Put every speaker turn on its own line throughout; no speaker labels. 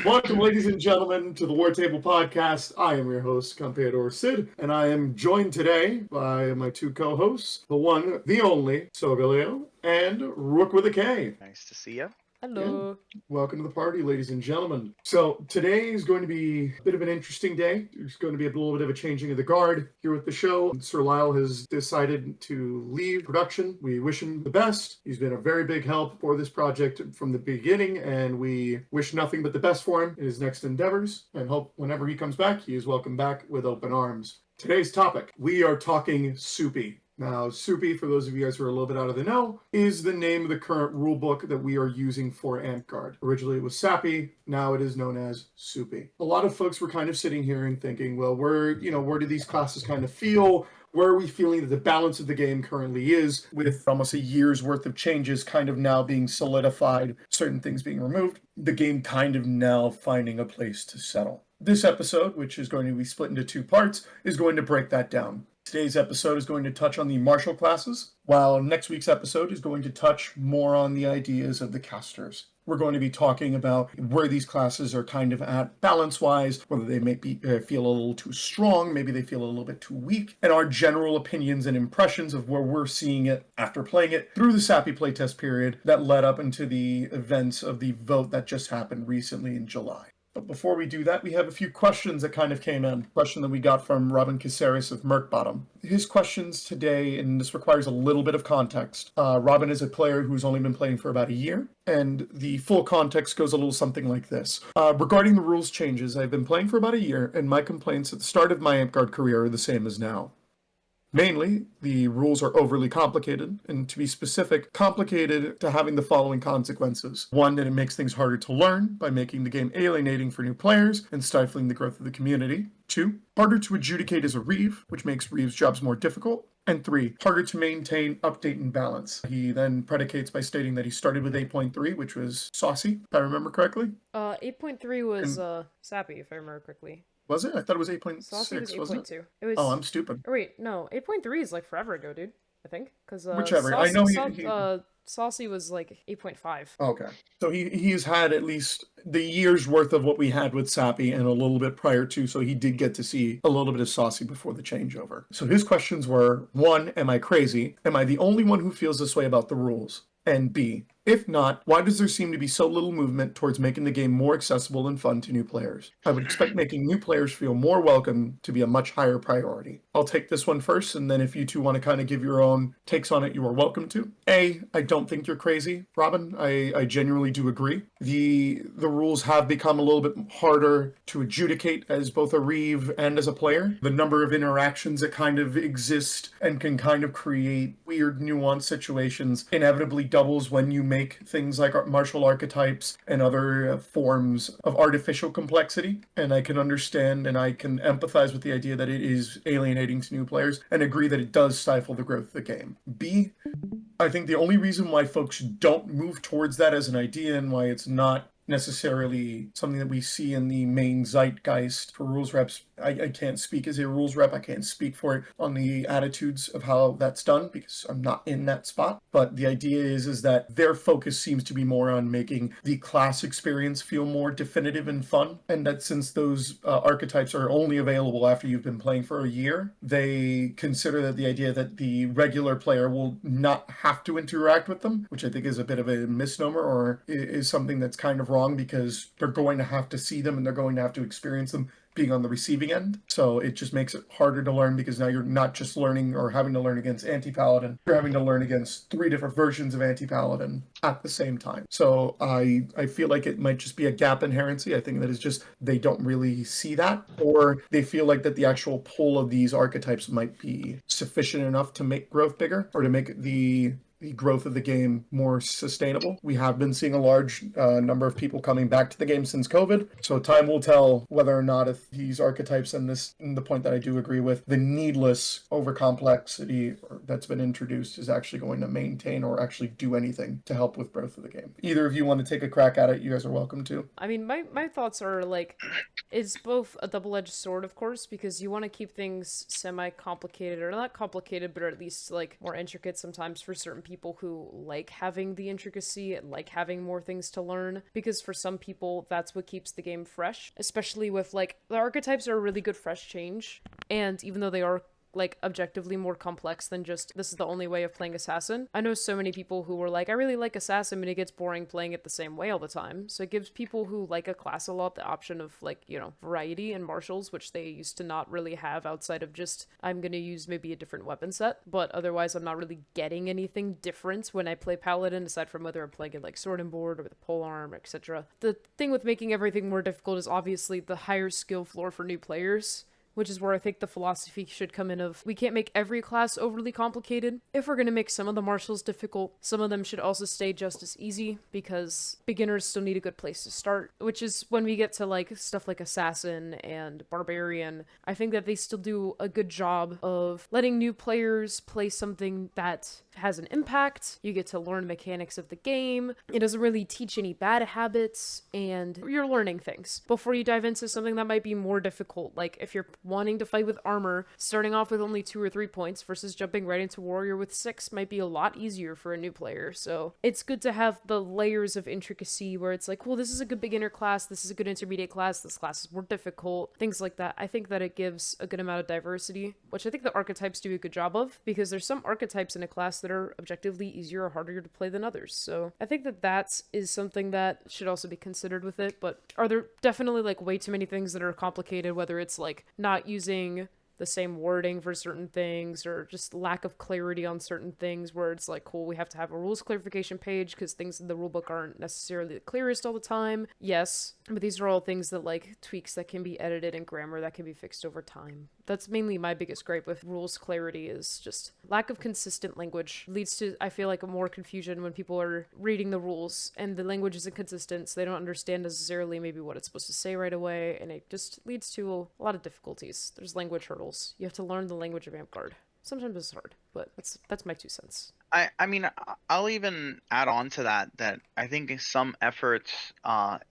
Welcome, ladies and gentlemen, to the War Table Podcast. I am your host, Campeador Cid, and I am joined today by my two co-hosts, the one, the only, Solgaleo, and Rook Withakay.
Nice to see you.
Hello.
Welcome to the party, ladies and gentlemen. So today is going to be a bit of an interesting day. There's going to be a little bit of a changing of the guard here with the show. Sir Lyle has decided to leave production. We wish him the best. He's been a very big help for this project from the beginning, and we wish nothing but the best for him in his next endeavors, and hope whenever he comes back, he is welcome back with open arms. Today's topic, we are talking Soupy. Now, Soupy, for those of you guys who are a little bit out of the know, is the name of the current rulebook that we are using for Amtgard. Originally it was Sappy, now it is known as Soupy. A lot of folks were kind of sitting here and thinking, well, where do these classes kind of feel? Where are we feeling that the balance of the game currently is, with almost a year's worth of changes kind of now being solidified, certain things being removed, the game kind of now finding a place to settle. This episode, which is going to be split into two parts, is going to break that down. Today's episode is going to touch on the martial classes, while next week's episode is going to touch more on the ideas of the casters. We're going to be talking about where these classes are kind of at balance-wise, whether they may feel a little too strong, maybe they feel a little bit too weak, and our general opinions and impressions of where we're seeing it after playing it through the Sappy playtest period that led up into the events of the vote that just happened recently in July. But before we do that, we have a few questions that kind of came in. Question that we got from Robin Caceres of Merkbottom. His questions today, and this requires a little bit of context. Robin is a player who's only been playing for about a year, and the full context goes a little something like this. Regarding the rules changes, I've been playing for about a year, and my complaints at the start of my Amtgard career are the same as now. Mainly, the rules are overly complicated, and to be specific, complicated to having the following consequences. One, that it makes things harder to learn by making the game alienating for new players and stifling the growth of the community. Two, harder to adjudicate as a Reeve, which makes Reeve's jobs more difficult. And three, harder to maintain, update, and balance. He then predicates by stating that he started with 8.3, which was saucy, if I remember correctly.
8.3 was Sappy, if I remember correctly.
Was it? I thought it was 8.6,
Saucy was 8.2.
wasn't it?
It was...
Oh, I'm stupid.
Or wait, no, 8.3 is like forever ago, dude. I think, because
whichever.
Saucy,
I know
Saucy was like 8.5.
Okay, so he's had at least the year's worth of what we had with Sappy and a little bit prior to, so he did get to see a little bit of Saucy before the changeover. So his questions were: one, am I crazy? Am I the only one who feels this way about the rules? And B, if not, why does there seem to be so little movement towards making the game more accessible and fun to new players? I would expect making new players feel more welcome to be a much higher priority. I'll take this one first, and then if you two want to kind of give your own takes on it, you are welcome to. A, I don't think you're crazy, Robin. I genuinely do agree. The rules have become a little bit harder to adjudicate as both a Reeve and as a player. The number of interactions that kind of exist and can kind of create weird, nuanced situations inevitably doubles when you make things like martial archetypes and other forms of artificial complexity. And I can understand and I can empathize with the idea that it is alienating to new players and agree that it does stifle the growth of the game. B, I think the only reason why folks don't move towards that as an idea and why it's not necessarily something that we see in the main zeitgeist for rules reps. I can't speak as a rules rep. I can't speak for it on the attitudes of how that's done because I'm not in that spot. But the idea is that their focus seems to be more on making the class experience feel more definitive and fun. And that since those archetypes are only available after you've been playing for a year, they consider that the idea that the regular player will not have to interact with them, which I think is a bit of a misnomer or is something that's kind of wrong because they're going to have to see them and they're going to have to experience them being on the receiving end. So it just makes it harder to learn because now you're not just learning or having to learn against Anti-Paladin, you're having to learn against 3 different versions of Anti-Paladin at the same time. So I feel like it might just be a gap inherency. I think that is just they don't really see that, or they feel like that the actual pull of these archetypes might be sufficient enough to make growth bigger or to make the growth of the game more sustainable. We have been seeing a large number of people coming back to the game since COVID, so time will tell whether or not if these archetypes and the point that I do agree with, the needless overcomplexity that's been introduced is actually going to maintain or actually do anything to help with growth of the game. Either of you want to take a crack at it, you guys are welcome to.
I mean, my thoughts are like, it's both a double-edged sword, of course, because you want to keep things semi-complicated, or not complicated, but at least like more intricate sometimes for certain people people who like having the intricacy and like having more things to learn, because for some people that's what keeps the game fresh, especially with like the archetypes are a really good fresh change, and even though they are like objectively more complex than just this is the only way of playing assassin. I know so many people who were like, I really like assassin, but it gets boring playing it the same way all the time. So it gives people who like a class a lot the option of like, you know, variety in martials, which they used to not really have outside of just I'm gonna use maybe a different weapon set, but otherwise I'm not really getting anything different when I play paladin aside from whether I'm playing it like sword and board or with a polearm, etc. The thing with making everything more difficult is obviously the higher skill floor for new players, which is where I think the philosophy should come in of we can't make every class overly complicated. If we're going to make some of the martials difficult, some of them should also stay just as easy, because beginners still need a good place to start, which is when we get to like stuff like assassin and barbarian. I think that they still do a good job of letting new players play something that has an impact. You get to learn mechanics of the game. It doesn't really teach any bad habits, and you're learning things before you dive into something that might be more difficult. Like if you're wanting to fight with armor, starting off with only 2 or 3 points versus jumping right into warrior with 6 might be a lot easier for a new player. So it's good to have the layers of intricacy where it's like, well, this is a good beginner class, this is a good intermediate class, this class is more difficult, things like that. I think that it gives a good amount of diversity, which I think the archetypes do a good job of, because there's some archetypes in a class that are objectively easier or harder to play than others. So I think that that is something that should also be considered with it. But are there definitely like way too many things that are complicated, whether it's like not using the same wording for certain things or just lack of clarity on certain things where it's like, cool, we have to have a rules clarification page because things in the rulebook aren't necessarily the clearest all the time. Yes, but these are all things that like tweaks that can be edited and grammar that can be fixed over time. That's mainly my biggest gripe with rules clarity, is just lack of consistent language leads to, I feel like, more confusion when people are reading the rules and the language isn't consistent, so they don't understand necessarily maybe what it's supposed to say right away, and it just leads to a lot of difficulties. There's language hurdles. You have to learn the language of Amtgard. Sometimes it's hard, but that's my 2 cents.
I mean, I'll even add on to that I think some efforts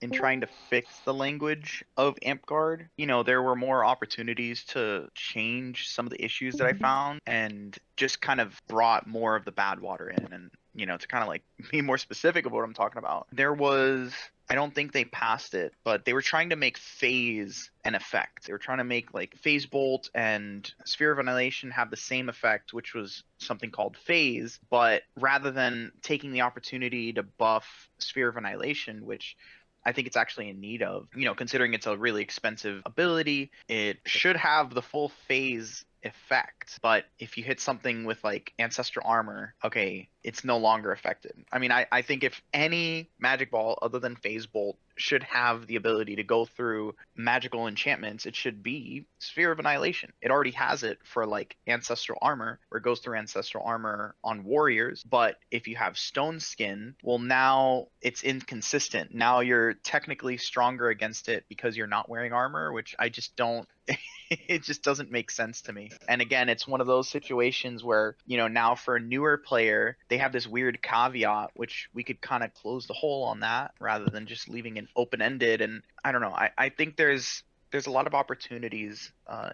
in trying to fix the language of Amtgard, you know, there were more opportunities to change some of the issues that I found, and just kind of brought more of the bad water in. And, you know, to kind of like be more specific of what I'm talking about, there was, I don't think they passed it, but they were trying to make phase an effect. They were trying to make like phase bolt and sphere of annihilation have the same effect, which was something called phase. But rather than taking the opportunity to buff sphere of annihilation, which I think it's actually in need of, you know, considering it's a really expensive ability, it should have the full phase effect. But if you hit something with like ancestral armor, okay, it's no longer affected. I mean, I think if any magic ball other than phase bolt should have the ability to go through magical enchantments, it should be sphere of annihilation. It already has it for like ancestral armor, where it goes through ancestral armor on warriors. But if you have stone skin, well, now it's inconsistent. Now you're technically stronger against it because you're not wearing armor, which I just don't it just doesn't make sense to me. And again, it's one of those situations where, you know, now for a newer player, they have this weird caveat, which we could kind of close the hole on that rather than just leaving it open-ended. And I don't know, I think there's a lot of opportunities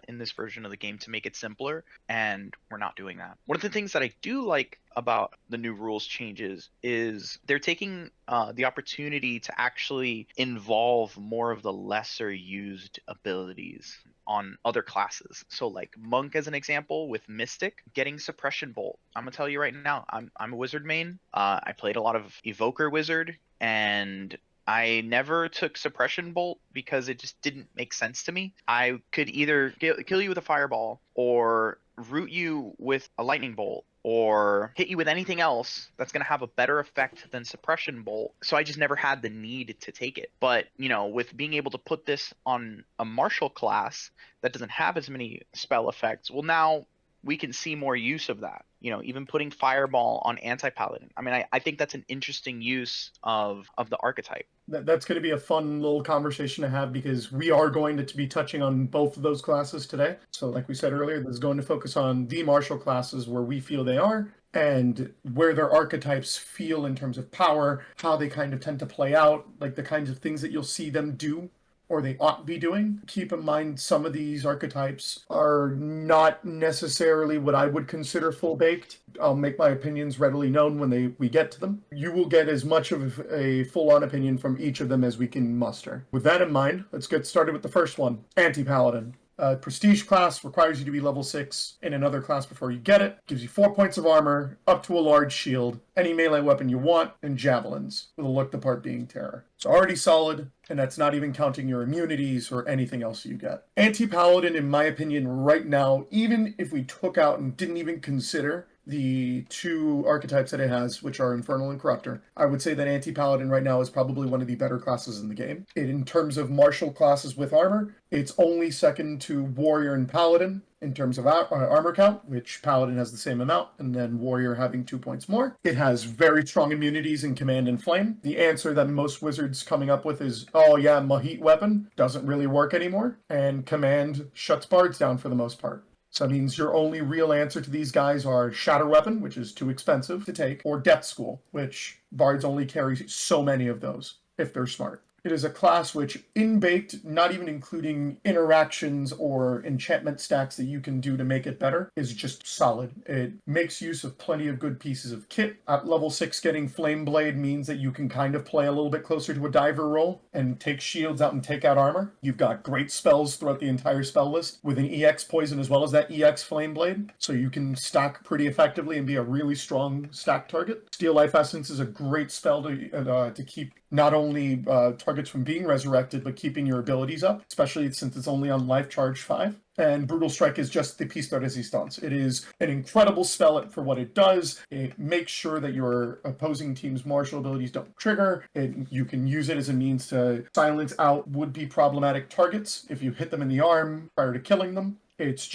in this version of the game to make it simpler, and we're not doing that. One of the things that I do like about the new rules changes is they're taking the opportunity to actually involve more of the lesser used abilities on other classes. So like Monk as an example, with Mystic getting Suppression Bolt. I'm gonna tell you right now, I'm a wizard main. I played a lot of Evoker Wizard, and I never took Suppression Bolt because it just didn't make sense to me. I could either kill you with a Fireball, or root you with a Lightning Bolt, or hit you with anything else that's going to have a better effect than Suppression Bolt. So I just never had the need to take it. But, you know, with being able to put this on a martial class that doesn't have as many spell effects, well, now we can see more use of that. You know, even putting Fireball on Anti-Paladin. I mean, I think that's an interesting use of the archetype.
That's going to be a fun little conversation to have, because we are going to be touching on both of those classes today. So like we said earlier, this is going to focus on the martial classes where we feel they are, and where their archetypes feel in terms of power, how they kind of tend to play out, like the kinds of things that you'll see them do or they ought to be doing. Keep in mind, some of these archetypes are not necessarily what I would consider full baked. I'll make my opinions readily known when we get to them. You will get as much of a full-on opinion from each of them as we can muster. With that in mind, let's get started with the first one, Anti-Paladin. Prestige class requires you to be level 6 in another class before you get it. Gives you 4 points of armor, up to a large shield, any melee weapon you want, and javelins, with a look the part being terror. It's already solid, and that's not even counting your immunities or anything else you get. Anti-Paladin, in my opinion, right now, even if we took out and didn't even consider the 2 archetypes that it has, which are Infernal and Corruptor, I would say that Anti-Paladin right now is probably one of the better classes in the game. In terms of martial classes with armor, it's only second to Warrior and Paladin in terms of armor count, which Paladin has the same amount, and then Warrior having 2 points more. It has very strong immunities in Command and Flame. The answer that most wizards coming up with is, oh yeah, Mahit weapon doesn't really work anymore, and Command shuts bards down for the most part. So that means your only real answer to these guys are Shatter Weapon, which is too expensive to take, or Death School, which bards only carry so many of those, if they're smart. It is a class which, in-baked, not even including interactions or enchantment stacks that you can do to make it better, is just solid. It makes use of plenty of good pieces of kit. At level 6, getting Flame Blade means that you can kind of play a little bit closer to a diver role and take shields out and take out armor. You've got great spells throughout the entire spell list with an EX Poison as well as that EX Flame Blade, so you can stack pretty effectively and be a really strong stack target. Steel Life Essence is a great spell to keep not only targets from being resurrected, but keeping your abilities up, especially since it's only on life charge 5. And Brutal Strike is just the piece de resistance. It is an incredible spell for what it does. It makes sure that your opposing team's martial abilities don't trigger. You can use it as a means to silence out would-be problematic targets if you hit them in the arm prior to killing them. It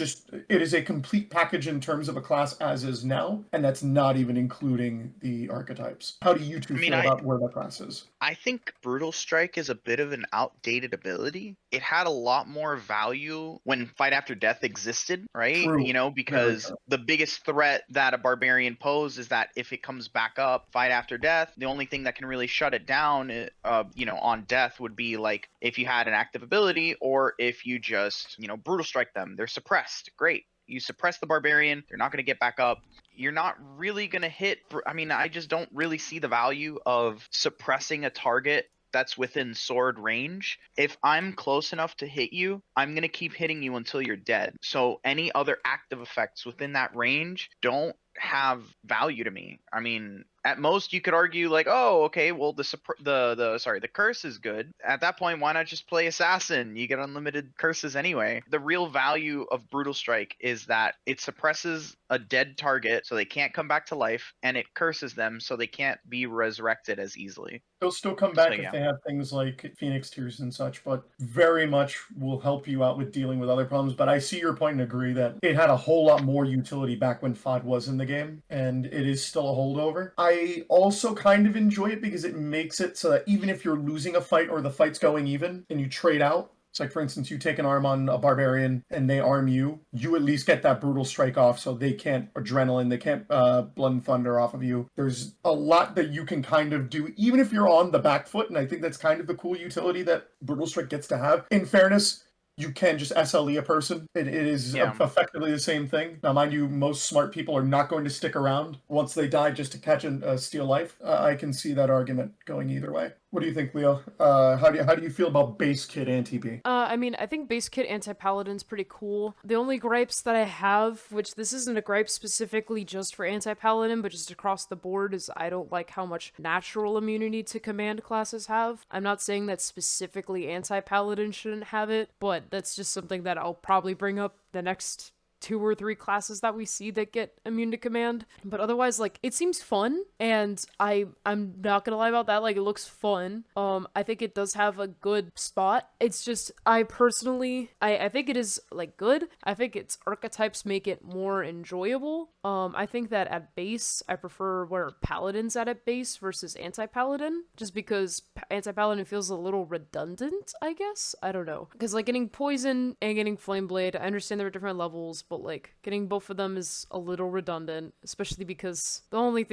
is a complete package in terms of a class as is now, and that's not even including the archetypes. How do you two feel about where that class is?
I think Brutal Strike is a bit of an outdated ability. It had a lot more value when Fight After Death existed, right?
True.
You know, because the biggest threat that a Barbarian poses is that if it comes back up, Fight After Death, the only thing that can really shut it down, on death would be like if you had an active ability or if you just, Brutal Strike them. They're suppressed. Great. You suppress the Barbarian, they're not going to get back up. You're not really going to hit. I just don't really see the value of suppressing a target that's within sword range. If I'm close enough to hit you, I'm going to keep hitting you until you're dead. So any other active effects within that range don't have value to me. At most you could argue like, oh, okay, well the curse is good. At that point, why not just play assassin? You get unlimited curses anyway. The real value of Brutal Strike is that it suppresses a dead target so they can't come back to life, and it curses them so they can't be resurrected as easily.
They'll still come back if they have things like Phoenix Tears and such, but very much will help you out with dealing with other problems. But I see your point and agree that it had a whole lot more utility back when FOD was in the game, and it is still a holdover. I also kind of enjoy it because it makes it so that even if you're losing a fight or the fight's going even and you trade out, it's like, for instance, you take an arm on a Barbarian and they arm you, you at least get that Brutal Strike off so they can't Adrenaline, they can't Blood and Thunder off of you. There's a lot that you can kind of do, even if you're on the back foot, and I think that's kind of the cool utility that Brutal Strike gets to have. In fairness, you can just SLE a person. It is effectively the same thing. Now, mind you, most smart people are not going to stick around once they die just to catch a steal life. I can see that argument going either way. What do you think, Leo? How do you feel about base kit anti-B?
I think base kit anti-paladin's pretty cool. The only gripes that I have, which this isn't a gripe specifically just for anti-paladin, but just across the board, is I don't like how much natural immunity to command classes have. I'm not saying that specifically anti-paladin shouldn't have it, but that's just something that I'll probably bring up the next 2 or 3 classes that we see that get immune to command. But otherwise, it seems fun, and I'm not gonna lie about that, it looks fun. I think it does have a good spot. It's just, I personally, I think it is, good. I think its archetypes make it more enjoyable. I think that at base, I prefer where Paladin's at base versus Anti-Paladin, just because Anti-Paladin feels a little redundant, I guess? I don't know. Because, getting Poison and getting Flame Blade, I understand there are different levels, but but like getting both of them is a little redundant, especially because the only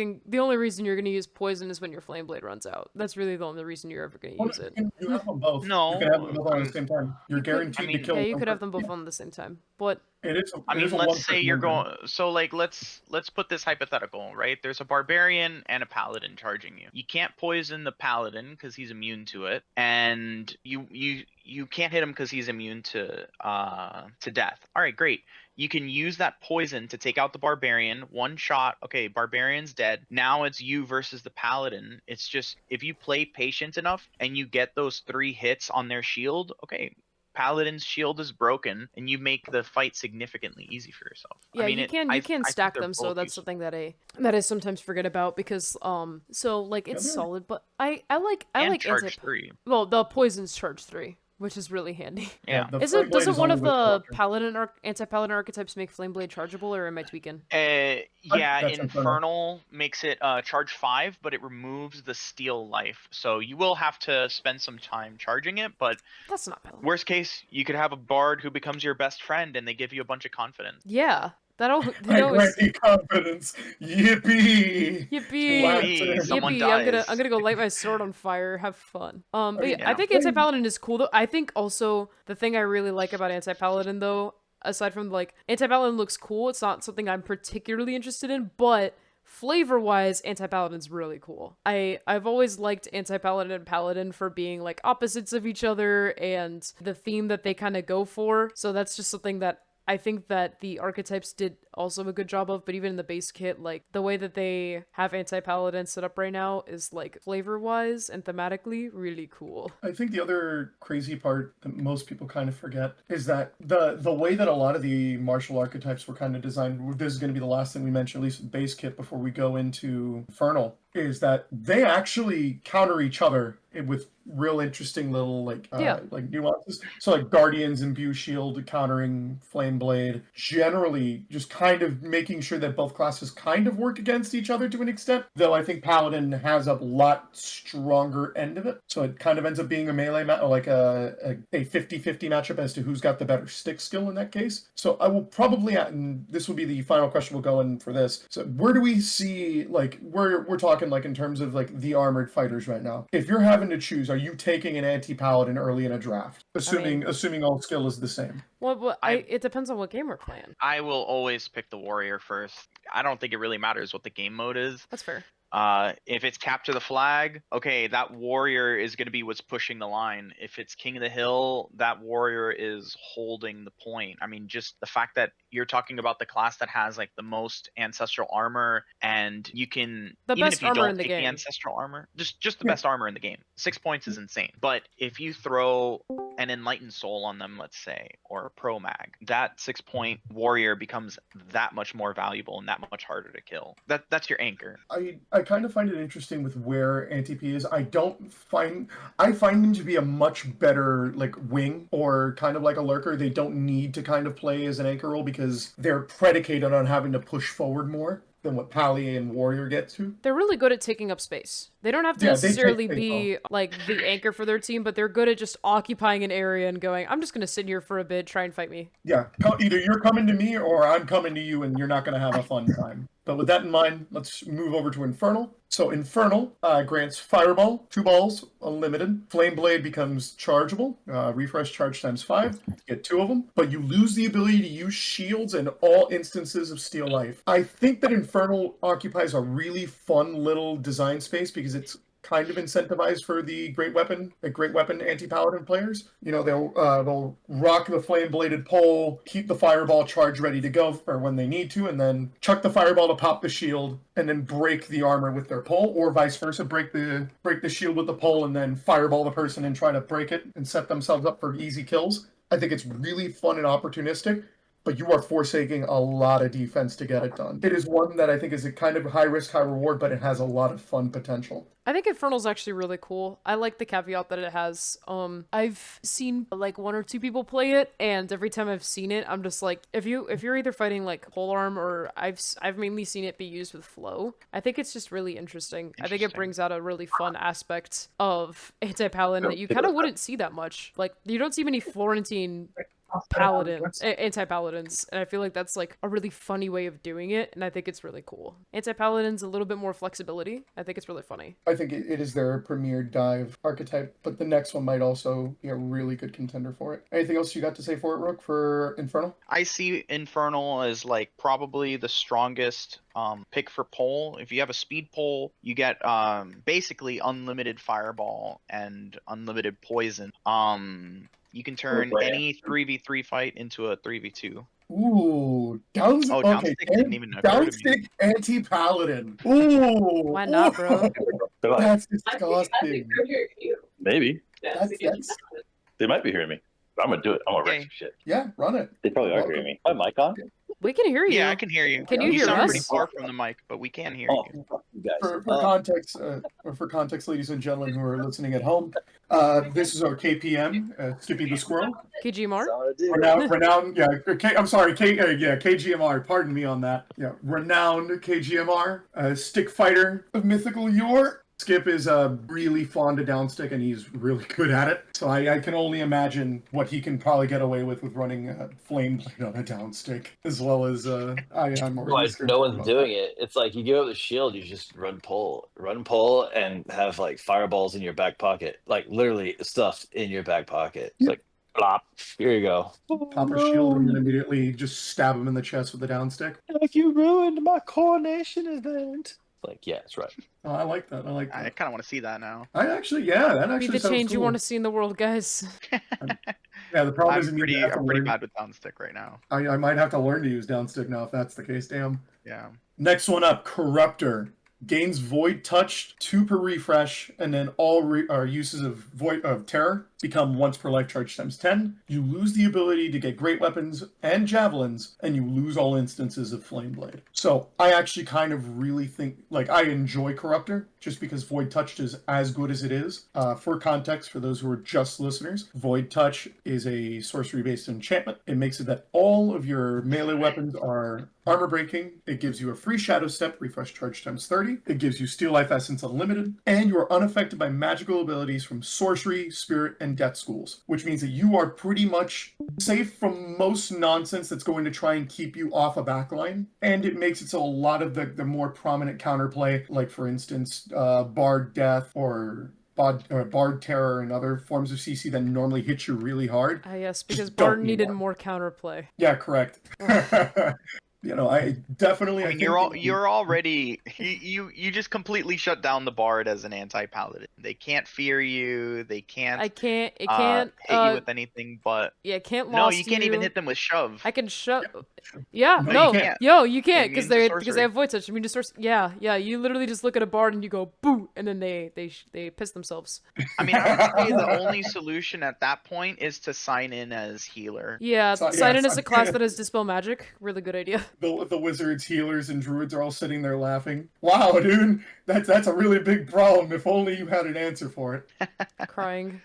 reason you're going to use poison is when your flame blade runs out. That's really the only reason you're ever going to use it.
You have them both.
No,
You can have them both on at the same time. You're
You could-
guaranteed
I mean,
to kill
Yeah, you
one
could have
per-
them both on the same time, but
It is.
I
It is
mean,
a
let's say
one-person
you're
win.
going. So like, let's put this hypothetical, right? There's a barbarian and a paladin charging you. You can't poison the paladin because he's immune to it, and you can't hit him because he's immune to death. All right, great. You can use that poison to take out the barbarian. One shot. Okay, barbarian's dead. Now it's you versus the paladin. It's just if you play patient enough and you get those 3 hits on their shield. Okay. Paladin's shield is broken, and you make the fight significantly easy for yourself.
yeah,
I mean,
you can
I think
stack
they're
them, so
both
that's
useful.
something that I sometimes forget about because so like it's
they're-
solid, but I like
And charge
anti
3.
well the poison's charge 3, which is really handy.
Yeah.
the flame blade
Doesn't
is
one
only
of
with
the
Corruptor.
paladin anti-paladin archetypes make flame blade chargeable, or am I tweaking?
Yeah,
That's
Infernal makes it charge 5, but it removes the steal life. So you will have to spend some time charging it, but
That's not paladin.
worst case, you could have a bard who becomes your best friend and they give you a bunch of confidence.
Yeah, that'll
I
always.
grant you confidence. Yippee!
Yippee!
Yippee, someone
Yippee! I'm
dies.
gonna go light my sword on fire. Have fun. But yeah, I
Yeah.
think anti-paladin is cool though. I think also the thing I really like about anti-paladin though, aside from like anti-paladin looks cool, it's not something I'm particularly interested in, but flavor-wise, anti-paladin's really cool. I've always liked anti-paladin and paladin for being like opposites of each other and the theme that they kind of go for. So that's just something that I think that the archetypes did also a good job of, but even in the base kit, like the way that they have anti-paladin set up right now is like flavor-wise and thematically really cool.
I think the other crazy part that most people kind of forget is that the way that a lot of the martial archetypes were kind of designed, this is going to be the last thing we mention, at least with base kit before we go into Infernal, is that they actually counter each other with real interesting little like nuances. So like Guardians imbue shield countering Flame Blade, generally just kind of making sure that both classes kind of work against each other to an extent. Though I think Paladin has a lot stronger end of it, so it kind of ends up being a melee like a 50-50 matchup as to who's got the better stick skill in that case. So I will probably, and this will be the final question we'll go in for this. So where do we see like we're talking like in terms of like the armored fighters right now? If you're having to choose, are you taking an anti-paladin early in a draft, assuming all skill is the same?
Well, it depends on what game we're playing.
I will always pick the warrior first. I don't think it really matters what the game mode is.
That's fair.
If it's capture the flag, okay, that warrior is going to be what's pushing the line. If it's king of the hill, that warrior is holding the point. I mean, just the fact that you're talking about the class that has like the most ancestral armor, and you can
The
even
best
if you
armor
don't
in the
take
game.
the ancestral armor, just the best armor in the game. 6 points is insane. But if you throw an enlightened soul on them, let's say, or a pro mag, that 6-point warrior becomes that much more valuable and that much harder to kill. That's your anchor.
I kind of find it interesting with where Anti-P is. I find them to be a much better like wing or kind of like a lurker. They don't need to kind of play as an anchor role because they're predicated on having to push forward more than what Pally and Warrior get to.
They're really good at taking up space. They don't have to
Yeah, they take
necessarily
space
be like the anchor for their team, but they're good at just occupying an area and going, I'm just going to sit here for a bit, try and fight me.
Yeah, either you're coming to me or I'm coming to you and you're not going to have a fun time. But with that in mind, let's move over to Infernal. So Infernal grants Fireball, 2 balls, unlimited. Flame Blade becomes chargeable, refresh charge times 5, get 2 of them. But you lose the ability to use shields in all instances of Steal Life. I think that Infernal occupies a really fun little design space because it's kind of incentivized for the Great Weapon anti-paladin players. You know, they'll rock the flame-bladed pole, keep the fireball charge ready to go for when they need to, and then chuck the fireball to pop the shield, and then break the armor with their pole, or vice versa, break the shield with the pole and then fireball the person and try to break it and set themselves up for easy kills. I think it's really fun and opportunistic, but you are forsaking a lot of defense to get it done. It is one that I think is a kind of high risk, high reward, but it has a lot of fun potential.
I think Infernal's actually really cool. I like the caveat that it has. I've seen like 1 or 2 people play it, and every time I've seen it, I'm just like, if you're either fighting like polearm or I've mainly seen it be used with flow. I think it's just really interesting. I think it brings out a really fun aspect of anti-paladin that you kind of wouldn't see that much. Like you don't see many Florentine anti-paladins, and I feel like that's like a really funny way of doing it, and I think it's really cool. Anti-paladins a little bit more flexibility. I think it's really funny.
I think it is their premier dive archetype, but the next one might also be a really good contender for it. Anything else you got to say for it, Rook, for Infernal?
I see Infernal as like probably the strongest pick for pole. If you have a speed pole, you get basically unlimited fireball and unlimited poison. You can turn any 3v3 fight into a 3v2.
Ooh,
Downstick didn't even occur to me.
Downstick Anti-Paladin. Ooh.
Why not, bro?
That's disgusting.
Maybe.
That's
They might be hearing me. I'm gonna do it. I'm gonna wreck some shit.
yeah, run it.
They probably are hearing me. My mic on?
We can hear you.
Yeah, I can hear you.
Can you hear
sound
us?
pretty far from the mic, but we can hear
Oh,
you.
fuck you guys.
For context, ladies and gentlemen who are listening at home, this is our KPM, Skippy the Squirrel.
KGMR?
Renowned, yeah, I'm sorry, KGMR, pardon me on that. Yeah, renowned KGMR, stick fighter of mythical yore. Skip is really fond of downstick, and he's really good at it. So I can only imagine what he can probably get away with running Flame Blade on a downstick, as well as I'm
Otherwise, no one's doing it. It's like you give up the shield, you just run pole, and have like fireballs in your back pocket, like literally stuffed in your back pocket. It's like, blop, here you go.
Pop a shield and then immediately just stab him in the chest with the downstick.
Like you ruined my coronation event. Like, yeah, that's right.
Oh, I like that.
I kind of want to see that now.
That actually
Be the
sounds
change
cool.
you want to see in the world, guys.
Yeah, the problem is
I'm pretty bad with downstick right now.
I might have to learn to use downstick now if that's the case. Damn.
Yeah.
Next one up, Corruptor. Gains Void Touch 2 per refresh, and then all uses of Terror become once per life charge times 10. You lose the ability to get great weapons and javelins, and you lose all instances of Flame Blade. So I actually kind of really think, like, I enjoy Corruptor just because Void Touch is as good as it is. For context, for those who are just listeners, Void Touch is a sorcery-based enchantment. It makes it that all of your melee weapons are armor breaking. It gives you a free Shadow Step, refresh charge times 30. It gives you Steel Life Essence Unlimited, and you are unaffected by magical abilities from sorcery, spirit, and death schools, which means that you are pretty much safe from most nonsense that's going to try and keep you off a backline. And it makes it so a lot of the more prominent counterplay, like for instance, Bard Death or Bard Terror and other forms of CC that normally hit you really hard.
Yes, because
Just don't
Bard needed
anymore.
more counterplay.
Yeah, correct. You know, I definitely.
I mean, you're already you just completely shut down the Bard as an anti-paladin. They can't fear you. They can't.
It can't
hit you with anything but.
Yeah, it can't.
No, you can't even hit them with shove.
I can shove. Yeah,
No,
no,
you can't.
you can't
Immune
because
to
they have void touch. I mean, just yeah. You literally just look at a Bard and you go boo, and then they piss themselves.
I mean, I would say the only solution at that point is to sign in as healer.
Yeah, sign in as a class that has dispel magic. Really good idea.
The wizards, healers, and druids are all sitting there laughing. Wow, dude, that's a really big problem. If only you had an answer for it.
Crying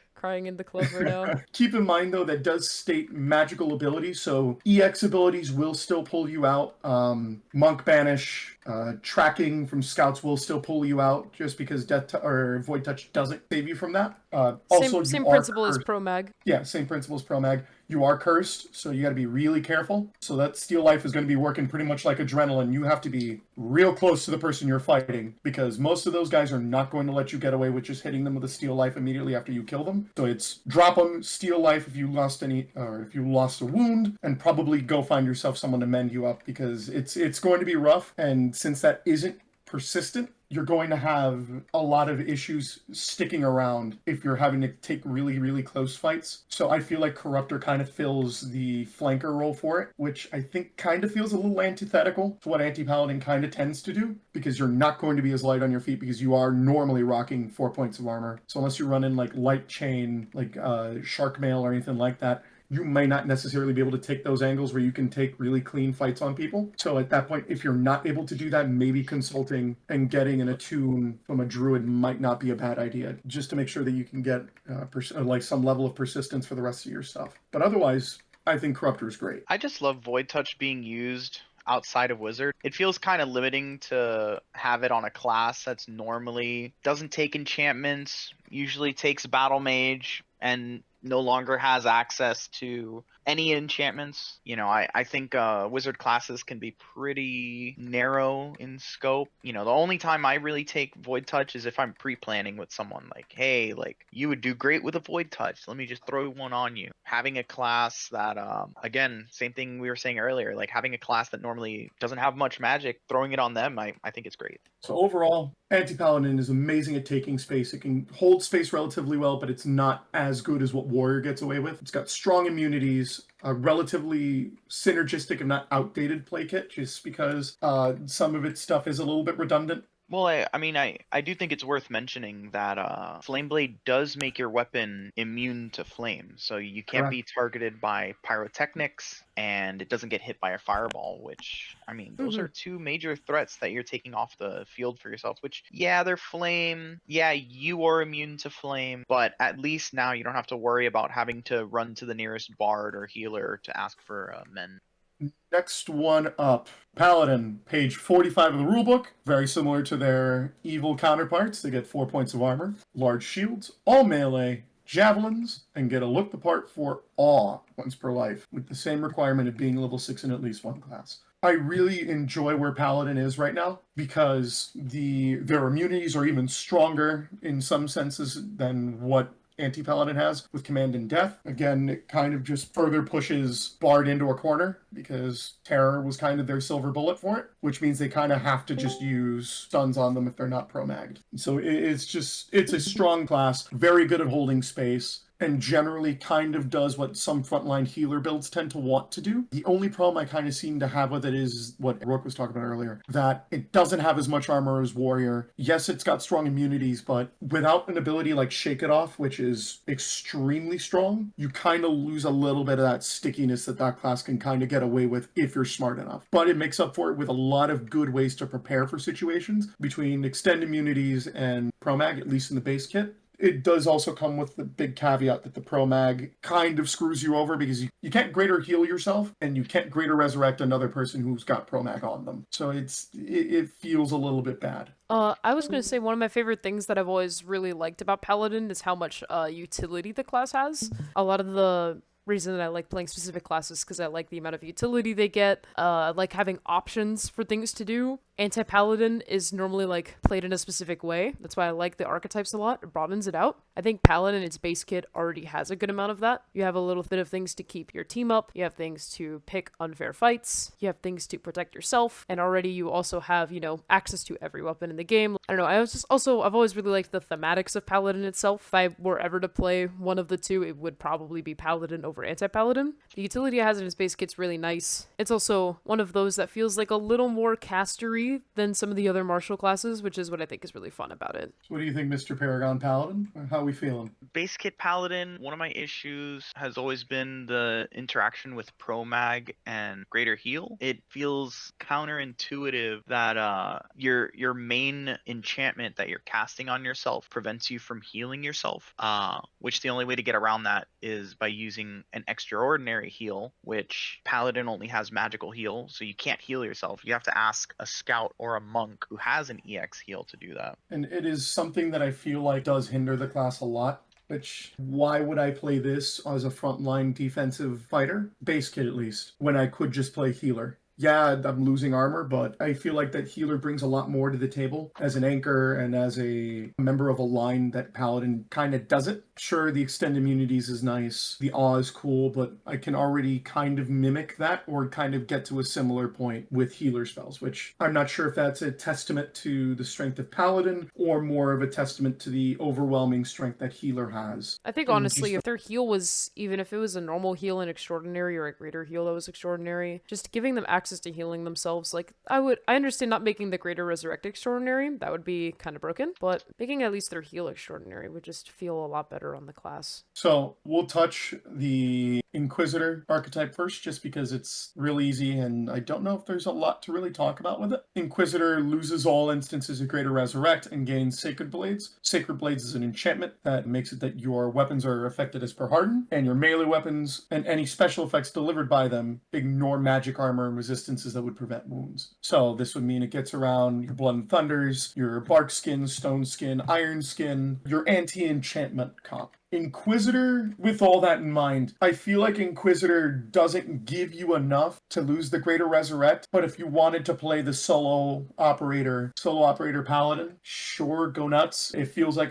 in the club right now.
Keep in mind, though, that does state magical abilities, so EX abilities will still pull you out. Monk Banish, tracking from scouts will still pull you out, just because or Void Touch doesn't save you from that. Also,
same principle as Pro Mag.
Yeah, same principle as Pro Mag. You are cursed, so you got to be really careful. So that Steel Life is going to be working pretty much like Adrenaline. You have to be real close to the person you're fighting, because most of those guys are not going to let you get away with just hitting them with a Steel Life immediately after you kill them. So it's drop them, Steel Life if you lost a wound, and probably go find yourself someone to mend you up, because it's going to be rough. And since that isn't persistent, you're going to have a lot of issues sticking around if you're having to take really, really close fights. So I feel like Corruptor kind of fills the flanker role for it, which I think kind of feels a little antithetical to what Anti-Paladin kind of tends to do, because you're not going to be as light on your feet because you are normally rocking 4 points of armor. So unless you run in like light chain, like shark mail or anything like that, you may not necessarily be able to take those angles where you can take really clean fights on people. So at that point, if you're not able to do that, maybe consulting and getting an attune from a druid might not be a bad idea, just to make sure that you can get like some level of persistence for the rest of your stuff. But otherwise, I think Corruptor is great.
I just love Void Touch being used outside of Wizard. It feels kind of limiting to have it on a class that's normally doesn't take enchantments, usually takes Battle Mage, and no longer has access to any enchantments. You know, I think wizard classes can be pretty narrow in scope. You know, the only time I really take void touch is if I'm pre-planning with someone, like, hey, like, you would do great with a void touch, let me just throw one on you. Having a class that again, same thing we were saying earlier, like having a class that normally doesn't have much magic, throwing it on them, I think it's great.
So overall, Anti-Paladin is amazing at taking space. It can hold space relatively well, but it's not as good as what Warrior gets away with. It's got strong immunities, a relatively synergistic and not outdated play kit, just because some of its stuff is a little bit redundant.
Well, I do think it's worth mentioning that Flame Blade does make your weapon immune to flame, so you can't be targeted by pyrotechnics, and it doesn't get hit by a fireball, which, I mean, those are two major threats that you're taking off the field for yourself, which, yeah, they're flame, yeah, you are immune to flame, but at least now you don't have to worry about having to run to the nearest bard or healer to ask for men.
Next one up, Paladin, page 45 of the rulebook. Very similar to their evil counterparts. They get 4 points of armor, large shields, all melee, javelins, and get a look the part for awe once per life, with the same requirement of being level 6 in at least one class. I really enjoy where Paladin is right now because their immunities are even stronger in some senses than what Anti-Paladin has with Command and Death. Again, it kind of just further pushes Bard into a corner because Terror was kind of their silver bullet for it, which means they kind of have to just use stuns on them if they're not pro-magged. So it's a strong class, very good at holding space, and generally kind of does what some frontline healer builds tend to want to do. The only problem I kind of seem to have with it is what Rook was talking about earlier, that it doesn't have as much armor as Warrior. Yes, it's got strong immunities, but without an ability like Shake It Off, which is extremely strong, you kind of lose a little bit of that stickiness that class can kind of get away with if you're smart enough. But it makes up for it with a lot of good ways to prepare for situations between extend immunities and Promag, at least in the base kit. It does also come with the big caveat that the Pro Mag kind of screws you over because you can't greater heal yourself and you can't greater resurrect another person who's got Pro Mag on them. So it feels a little bit bad.
I was going to say one of my favorite things that I've always really liked about Paladin is how much utility the class has. A lot of the reason that I like playing specific classes because I like the amount of utility they get. I like having options for things to do. Anti-Paladin is normally like played in a specific way. That's why I like the archetypes a lot. It broadens it out. I think Paladin, its base kit, already has a good amount of that. You have a little bit of things to keep your team up. You have things to pick unfair fights. You have things to protect yourself. And already you also have, access to every weapon in the game. I don't know. I've always really liked the thematics of Paladin itself. If I were ever to play one of the two, it would probably be Paladin over Anti-Paladin. The utility it has in its base kit's really nice. It's also one of those that feels like a little more castery than some of the other martial classes, which is what I think is really fun about it.
So what do you think, Mr. Paragon Paladin? How are we feeling?
Base kit Paladin, one of my issues has always been the interaction with Pro Mag and Greater Heal. It feels counterintuitive that your main enchantment that you're casting on yourself prevents you from healing yourself, which the only way to get around that is by using an extraordinary heal, which Paladin only has magical heal, so you can't heal yourself. You have to ask a scout or a monk who has an EX heal to do that.
And it is something that I feel like does hinder the class a lot. Which, why would I play this as a frontline defensive fighter? Base kit, at least, when I could just play healer. Yeah, I'm losing armor, but I feel like that healer brings a lot more to the table as an anchor and as a member of a line that Paladin kind of does it. Sure, the extend immunities is nice, the awe is cool, but I can already kind of mimic that or kind of get to a similar point with healer spells, which I'm not sure if that's a testament to the strength of Paladin or more of a testament to the overwhelming strength that healer has.
I think honestly, if their heal was, even if it was a normal heal in extraordinary or a greater heal that was extraordinary, just giving them access to healing themselves, like I understand not making the greater resurrect extraordinary, that would be kind of broken, but making at least their heal extraordinary would just feel a lot better on the class.
So we'll touch the Inquisitor archetype first, just because it's real easy and I don't know if there's a lot to really talk about with it. Inquisitor loses all instances of greater resurrect and gains Sacred Blades. Sacred Blades is an enchantment that makes it that your weapons are affected as per harden, and your melee weapons and any special effects delivered by them ignore magic armor and resistances that would prevent wounds. So this would mean it gets around your Blood and Thunders, your Bark Skin, Stone Skin, Iron Skin, your anti-enchantment comp. Inquisitor, with all that in mind, I feel like Inquisitor doesn't give you enough to lose the Greater Resurrect, but if you wanted to play the solo operator Paladin, sure, go nuts. It feels like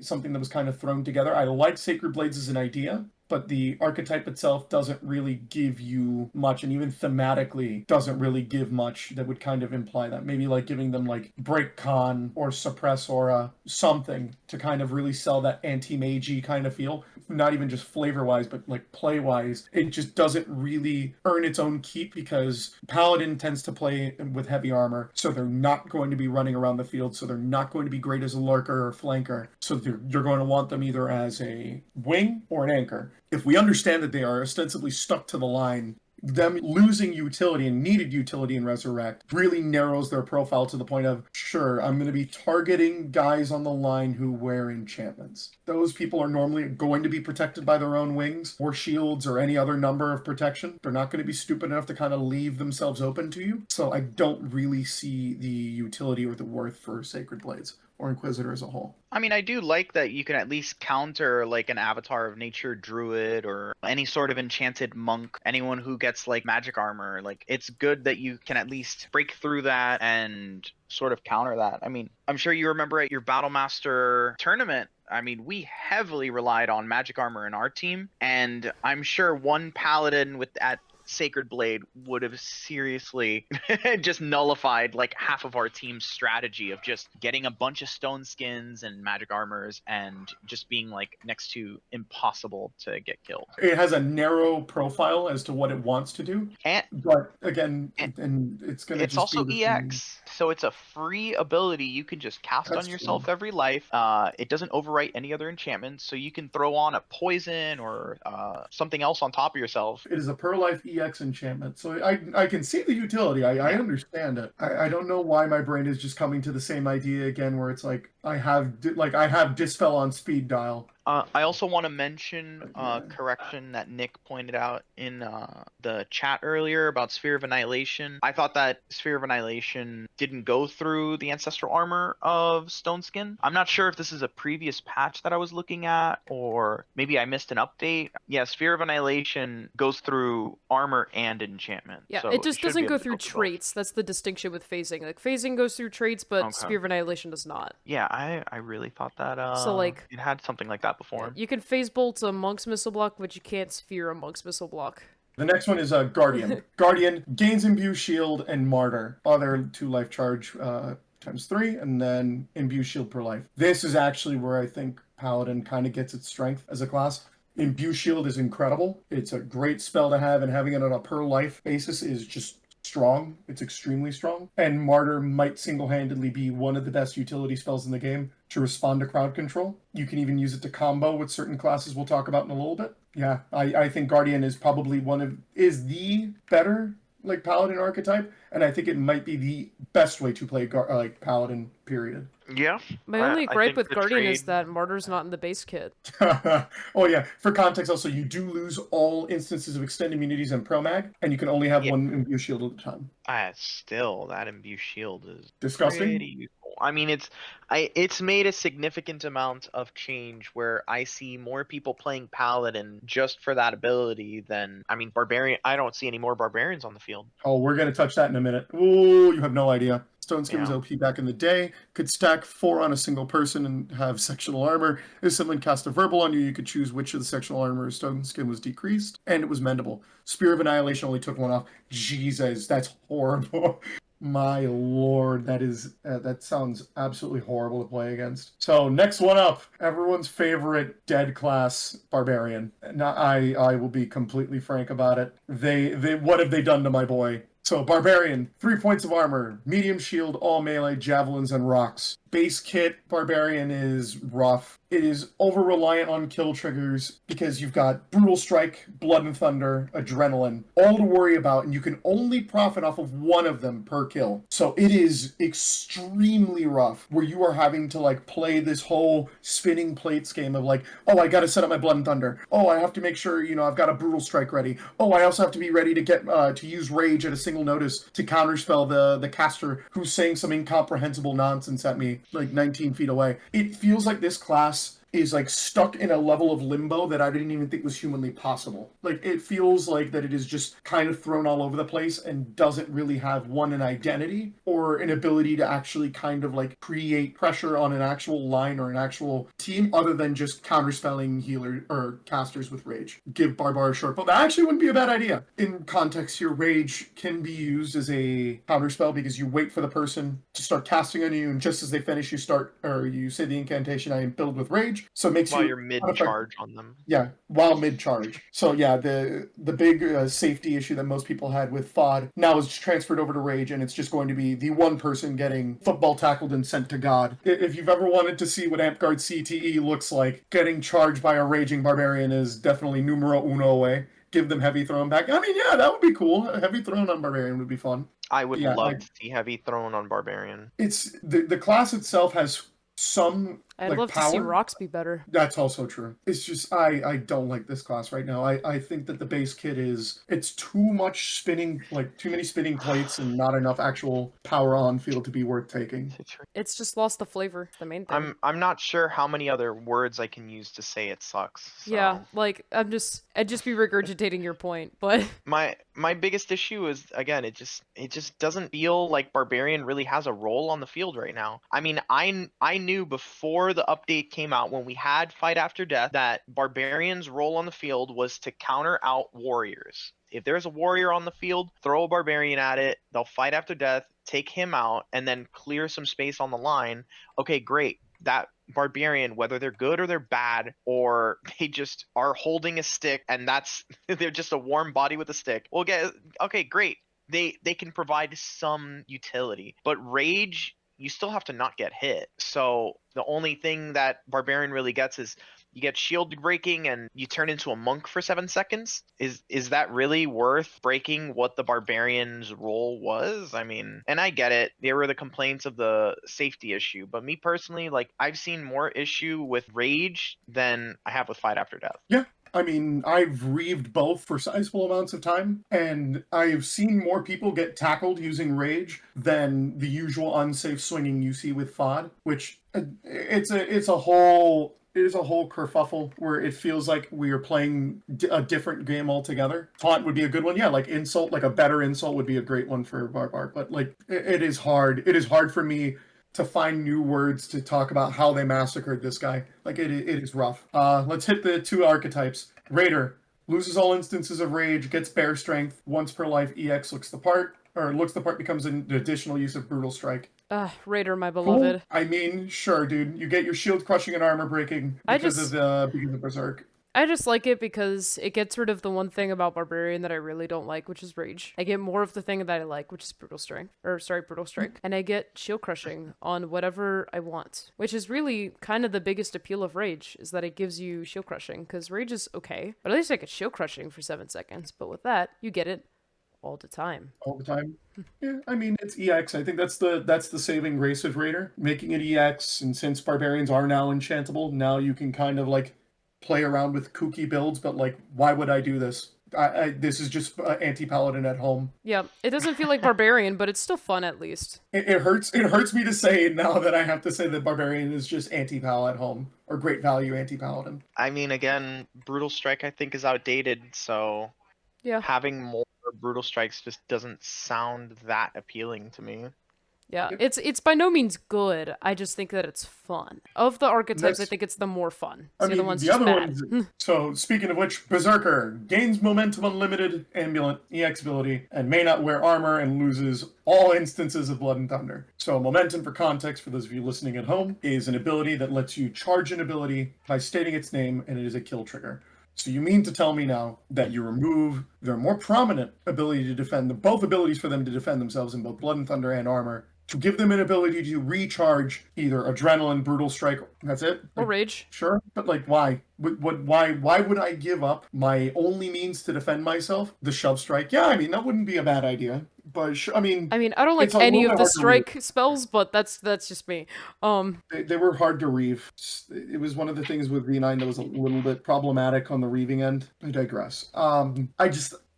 something that was kind of thrown together. I like Sacred Blades as an idea, but the archetype itself doesn't really give you much, and even thematically doesn't really give much that would kind of imply that. Maybe like giving them like Break Con or Suppress Aura, something to kind of really sell that anti-mage kind of feel. Not even just flavor-wise, but like play-wise. It just doesn't really earn its own keep because Paladin tends to play with heavy armor, so they're not going to be running around the field, so they're not going to be great as a lurker or flanker. So you're going to want them either as a wing or an anchor. If we understand that they are ostensibly stuck to the line, them losing utility and needed utility in Resurrect really narrows their profile to the point of, sure, I'm going to be targeting guys on the line who wear enchantments. Those people are normally going to be protected by their own wings or shields or any other number of protection. They're not going to be stupid enough to kind of leave themselves open to you. So I don't really see the utility or the worth for Sacred Blades or Inquisitor as a whole.
I mean, I do like that you can at least counter like an Avatar of Nature druid or any sort of enchanted monk, anyone who gets like magic armor. Like, it's good that you can at least break through that and sort of counter that. I mean, I'm sure you remember at your Battlemaster tournament, I mean, we heavily relied on magic armor in our team, and I'm sure one paladin with that Sacred Blade would have seriously just nullified like half of our team's strategy of just getting a bunch of stone skins and magic armors and just being like next to impossible to get killed.
It has a narrow profile as to what it wants to do, but again, it's
also EX, so it's a free ability you can just cast on yourself every life. It doesn't overwrite any other enchantments, so you can throw on a poison or something else on top of yourself.
It is a per life EX enchantment, so I can see the utility. I understand it. I don't know why my brain is just coming to the same idea again, where it's like I have Dispel on speed dial.
I also want to mention a correction that Nick pointed out in the chat earlier about Sphere of Annihilation. I thought that Sphere of Annihilation didn't go through the ancestral armor of Stoneskin. I'm not sure if this is a previous patch that I was looking at, or maybe I missed an update. Yeah, Sphere of Annihilation goes through armor and enchantment.
Yeah,
so
it just doesn't go through
both.
traits. That's the distinction with phasing. Like, phasing goes through traits, but Sphere of Annihilation does not.
Yeah, I really thought that
so, like,
it had something like that before.
You can phase bolt a monk's missile block, but you can't sphere a monk's missile block.
The next one is Guardian. Guardian gains Imbue Shield and Martyr. Other 2 life charge times 3, and then Imbue Shield per life. This is actually where I think Paladin kind of gets its strength as a class. Imbue Shield is incredible. It's a great spell to have, and having it on a per life basis is just strong. It's extremely strong. And Martyr might single-handedly be one of the best utility spells in the game to respond to crowd control. You can even use it to combo with certain classes we'll talk about in a little bit. Yeah, I think Guardian is probably is the better like Paladin archetype, and I think it might be the best way to play Paladin, period.
Yeah.
My only gripe with Guardian is that Martyr's not in the base kit.
Oh yeah, for context also, you do lose all instances of extend immunities and pro-mag, and you can only have one Imbue Shield at a time.
Still, that Imbue Shield is
disgusting.
Pretty useful. I mean, it's made a significant amount of change where I see more people playing Paladin just for that ability than, I mean, Barbarian. I don't see any more Barbarians on the field.
Oh, we're going to touch that in a minute. Ooh, you have no idea. Stoneskin was OP back in the day. Could stack 4 on a single person and have sectional armor. If someone cast a verbal on you, you could choose which of the sectional armor Stoneskin was decreased, and it was mendable. Spear of Annihilation only took 1 off. Jesus, that's horrible. My lord, that sounds absolutely horrible to play against. So next one up, everyone's favorite dead class Barbarian. Now, I will be completely frank about it. They what have they done to my boy? So Barbarian, 3 points of armor, medium shield, all melee, javelins, and rocks. Base kit, Barbarian is rough. It is over-reliant on kill triggers because you've got Brutal Strike, Blood and Thunder, Adrenaline, all to worry about, and you can only profit off of 1 of them per kill. So it is extremely rough, where you are having to like play this whole spinning plates game of like, oh, I gotta set up my Blood and Thunder. Oh, I have to make sure, I've got a Brutal Strike ready. Oh, I also have to be ready to get to use Rage at a single notice to counterspell the caster who's saying some incomprehensible nonsense at me like 19 feet away. It feels like this class is like stuck in a level of limbo that I didn't even think was humanly possible. Like it feels like that it is just kind of thrown all over the place and doesn't really have an identity or an ability to actually kind of like create pressure on an actual line or an actual team other than just counterspelling healer or casters with rage. Give Barbar a short bow. That actually wouldn't be a bad idea. In context here, rage can be used as a counterspell because you wait for the person to start casting on you, and just as they finish, you say the incantation, I am filled with rage. So it makes
While
you
you're mid-charge on them.
yeah, while mid-charge. So yeah, the big safety issue that most people had with FOD now is transferred over to Rage, and it's just going to be the one person getting football tackled and sent to God. If you've ever wanted to see what Amtgard CTE looks like, getting charged by a Raging Barbarian is definitely numero uno away. Give them heavy thrown back. I mean, yeah, that would be cool. A heavy thrown on Barbarian would be fun.
I would
Yeah,
love to see heavy thrown on Barbarian.
It's the class itself has some
I'd love
power.
to see rocks be better.
That's also true. It's just I don't like this class right now. I think that the base kit it's too much spinning, like too many spinning plates and not enough actual power on field to be worth taking.
It's just lost the flavor, the main thing.
I'm not sure how many other words I can use to say it sucks. So.
Yeah, like I'd just be regurgitating your point, but
my biggest issue is, again, it just doesn't feel like Barbarian really has a role on the field right now. I mean, I knew before the update came out, when we had Fight After Death, that Barbarian's role on the field was to counter out warriors. If there's a warrior on the field, throw a Barbarian at it, they'll fight after death, take him out, and then clear some space on the line. Okay, great. That Barbarian, whether they're good or they're bad, or they just are holding a stick and they're just a warm body with a stick. Okay, great. They can provide some utility. But Rage, you still have to not get hit. So the only thing that Barbarian really gets is you get shield breaking and you turn into a monk for 7 seconds. Is that really worth breaking what the Barbarian's role was? I mean, and I get it. There were the complaints of the safety issue. But me personally, like, I've seen more issue with Rage than I have with Fight After Death.
Yeah. I mean, I've reaved both for sizable amounts of time, and I've seen more people get tackled using Rage than the usual unsafe swinging you see with FOD, which it's a whole kerfuffle where it feels like we are playing a different game altogether. Taunt would be a good one. Yeah, like insult, like a better insult would be a great one for Barbar, but like it is hard. It is hard for me to find new words to talk about how they massacred this guy. Like, it is rough. Let's hit the 2 archetypes. Raider, loses all instances of rage, gets bear strength, once per life, EX looks the part, becomes an additional use of brutal strike.
Raider, my beloved.
Cool. I mean, sure, dude. You get your shield crushing and armor breaking because of Berserk.
I just like it because it gets rid of the one thing about Barbarian that I really don't like, which is Rage. I get more of the thing that I like, which is Brutal Strike. And I get Shield Crushing on whatever I want, which is really kind of the biggest appeal of Rage, is that it gives you Shield Crushing, because Rage is okay, but at least I get Shield Crushing for 7 seconds, but with that, you get it all the time.
All the time. Yeah, I mean, it's EX. I think that's the saving grace of Raider, making it EX, and since Barbarians are now enchantable, now you can kind of like play around with kooky builds, but like, why would I do this? This is just Anti-Paladin at home.
Yeah, it doesn't feel like Barbarian, but it's still fun at least.
It hurts me to say now that I have to say that Barbarian is just Anti-Pal at home, or great value Anti-Paladin.
I mean, again, Brutal Strike I think is outdated, so
yeah,
having more Brutal Strikes just doesn't sound that appealing to me.
Yeah, it's by no means good. I just think that it's fun. Of the archetypes, I think it's the more fun.
I mean, the other ones. So, speaking of which, Berserker gains momentum unlimited, ambulant, EX ability, and may not wear armor and loses all instances of Blood and Thunder. So, momentum, for context, for those of you listening at home, is an ability that lets you charge an ability by stating its name, and it is a kill trigger. So you mean to tell me now that you remove their more prominent ability to defend, both abilities for them to defend themselves in both Blood and Thunder and armor, to give them an ability to recharge either Adrenaline, Brutal Strike, that's it?
Or Rage.
Sure, but like, why? Why would I give up my only means to defend myself, the Shove Strike? Yeah, I mean, that wouldn't be a bad idea. But I mean,
I don't like any of the strike spells, but that's just me.
They were hard to reave. It was one of the things with V9 that was a little bit problematic on the reaving end. I digress.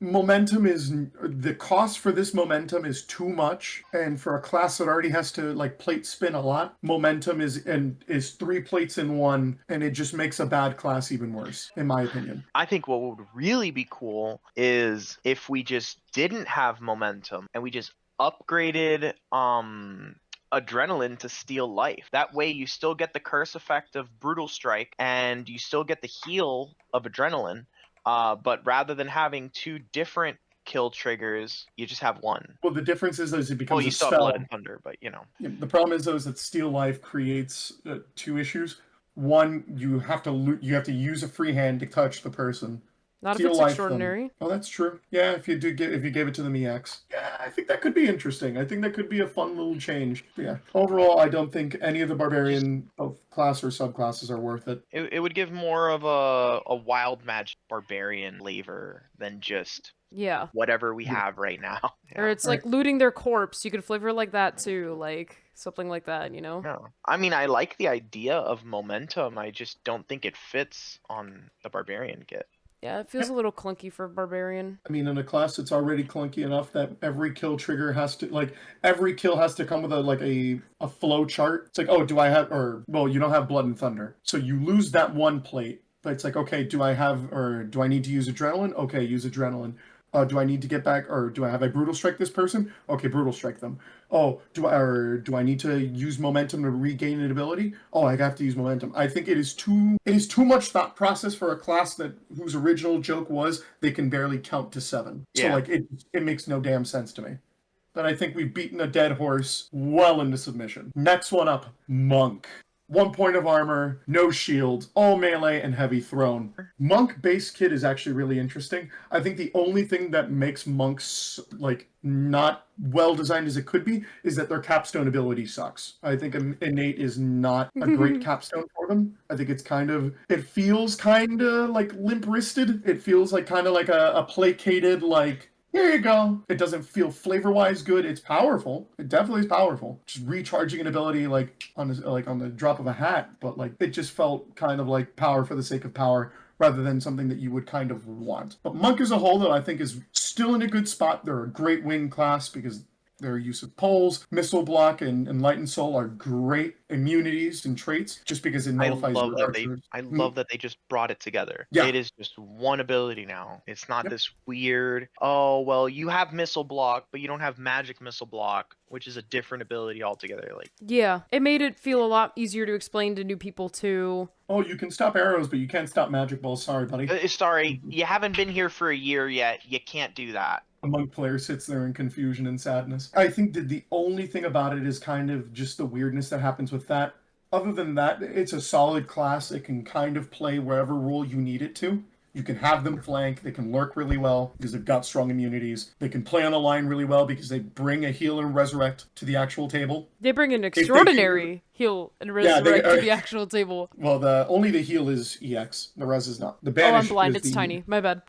momentum is the cost for this momentum is too much, and for a class that already has to like plate spin a lot, momentum is 3 plates in one, and it just makes a bad class even worse, in my opinion.
I think what would really be cool is if we just didn't have momentum and we just upgraded adrenaline to steal life. That way you still get the curse effect of brutal strike and you still get the heal of adrenaline. But rather than having 2 different kill triggers, you just have one.
Well, the difference is it becomes
Well, you
a
still have
spell.
blood and thunder, but you know.
Yeah, the problem is though is that steal life creates 2 issues. One, you have to use a free hand to touch the person.
Not if
Steal
it's
life
extraordinary.
Oh, that's true. Yeah, if you gave it to them EX. Yeah, I think that could be interesting. I think that could be a fun little change. Yeah. Overall, I don't think any of the barbarian of class or subclasses are worth it.
It would give more of a wild magic barbarian flavor than just
Yeah.
whatever we have right now.
Or it's like looting their corpse. You could flavor it like that too, like something like that, you know?
No. I mean, I like the idea of momentum. I just don't think it fits on the barbarian kit.
Yeah, it feels a little clunky for Barbarian.
I mean, in a class it's already clunky enough that every kill trigger has to every kill has to come with a flow chart. It's like, oh, do I have you don't have blood and thunder. So you lose that one plate, but it's like, okay, do I need to use adrenaline? Okay, use adrenaline. Do I need to get back, or do I have a brutal strike this person? Okay, brutal strike them. Oh, do I need to use momentum to regain an ability? Oh, I have to use momentum. I think it is too much thought process for a class whose original joke was they can barely count to 7. So it makes no damn sense to me. But I think we've beaten a dead horse well into submission. Next one up, Monk. 1 point of armor, no shield, all melee, and heavy thrown. Monk base kit is actually really interesting. I think the only thing that makes monks not well designed as it could be is that their capstone ability sucks. I think innate is not a great capstone for them. I think it feels kind of like limp-wristed. It feels like kind of like a placated here you go. It doesn't feel flavor-wise good. It's powerful. It definitely is powerful. Just recharging an ability on the drop of a hat, but it just felt kind of like power for the sake of power rather than something that you would kind of want. But Monk as a whole, though, I think is still in a good spot. They're a great wing class because their use of poles, missile block, and enlightened soul are great immunities and traits just because it nullifies your archers.
I love that they just brought it together.
Yeah.
It is just one ability now. It's not this weird, oh, well, you have missile block, but you don't have magic missile block, which is a different ability altogether.
Yeah, it made it feel a lot easier to explain to new people too.
Oh, you can stop arrows, but you can't stop magic balls. Sorry, buddy.
Sorry, you haven't been here for a year yet. You can't do that.
A monk player sits there in confusion and sadness. I think that the only thing about it is kind of just the weirdness that happens with that. Other than that, it's a solid class. It can kind of play wherever role you need it to. You can have them flank. They can lurk really well because they've got strong immunities. They can play on a line really well because they bring a heal and resurrect to the actual table.
They bring an extraordinary heal and resurrect to the actual table.
Well, only the heal is EX. The res is not. The
banish. Oh, I'm blind. It's
the,
tiny. My bad.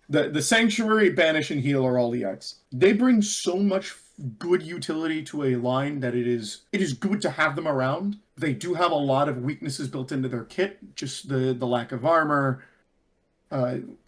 The sanctuary, banish, and heal are all EX. They bring so much good utility to a line that it is good to have them around. They do have a lot of weaknesses built into their kit. Just the lack of armor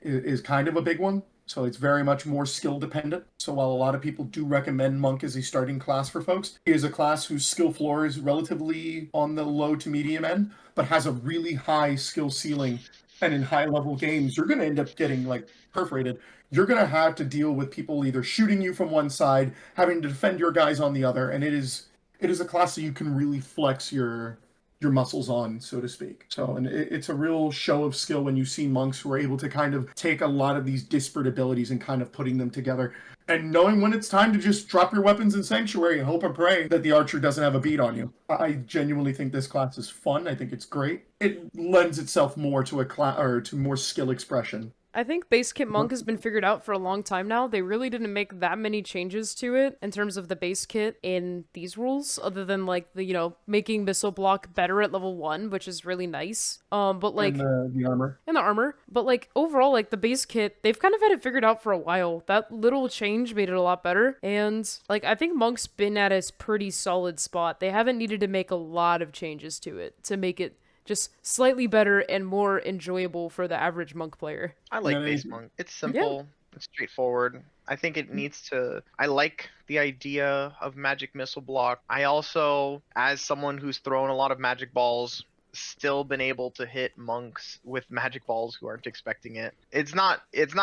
is kind of a big one. So it's very much more skill dependent. So while a lot of people do recommend Monk as a starting class for folks, it is a class whose skill floor is relatively on the low to medium end, but has a really high skill ceiling. And in high level games, you're going to end up getting perforated. You're going to have to deal with people either shooting you from one side, having to defend your guys on the other, and it is a class that you can really flex your muscles on, so to speak. So, and it's a real show of skill when you see monks who are able to kind of take a lot of these disparate abilities and kind of putting them together. And knowing when it's time to just drop your weapons in Sanctuary and hope and pray that the archer doesn't have a beat on you. I genuinely think this class is fun. I think it's great. It lends itself more to to more skill expression.
I think base kit Monk has been figured out for a long time now. They really didn't make that many changes to it in terms of the base kit in these rules, other than making missile block better at level 1, which is really nice. But
the armor.
And the armor. But overall, the base kit, they've kind of had it figured out for a while. That little change made it a lot better. And I think Monk's been at a pretty solid spot. They haven't needed to make a lot of changes to it to make it just slightly better and more enjoyable for the average Monk player.
I like base Monk. It's simple. It's straightforward. I think it needs to. I like the idea of magic missile block. I also, as someone who's thrown a lot of magic balls, still been able to hit monks with magic balls who aren't expecting it. It's not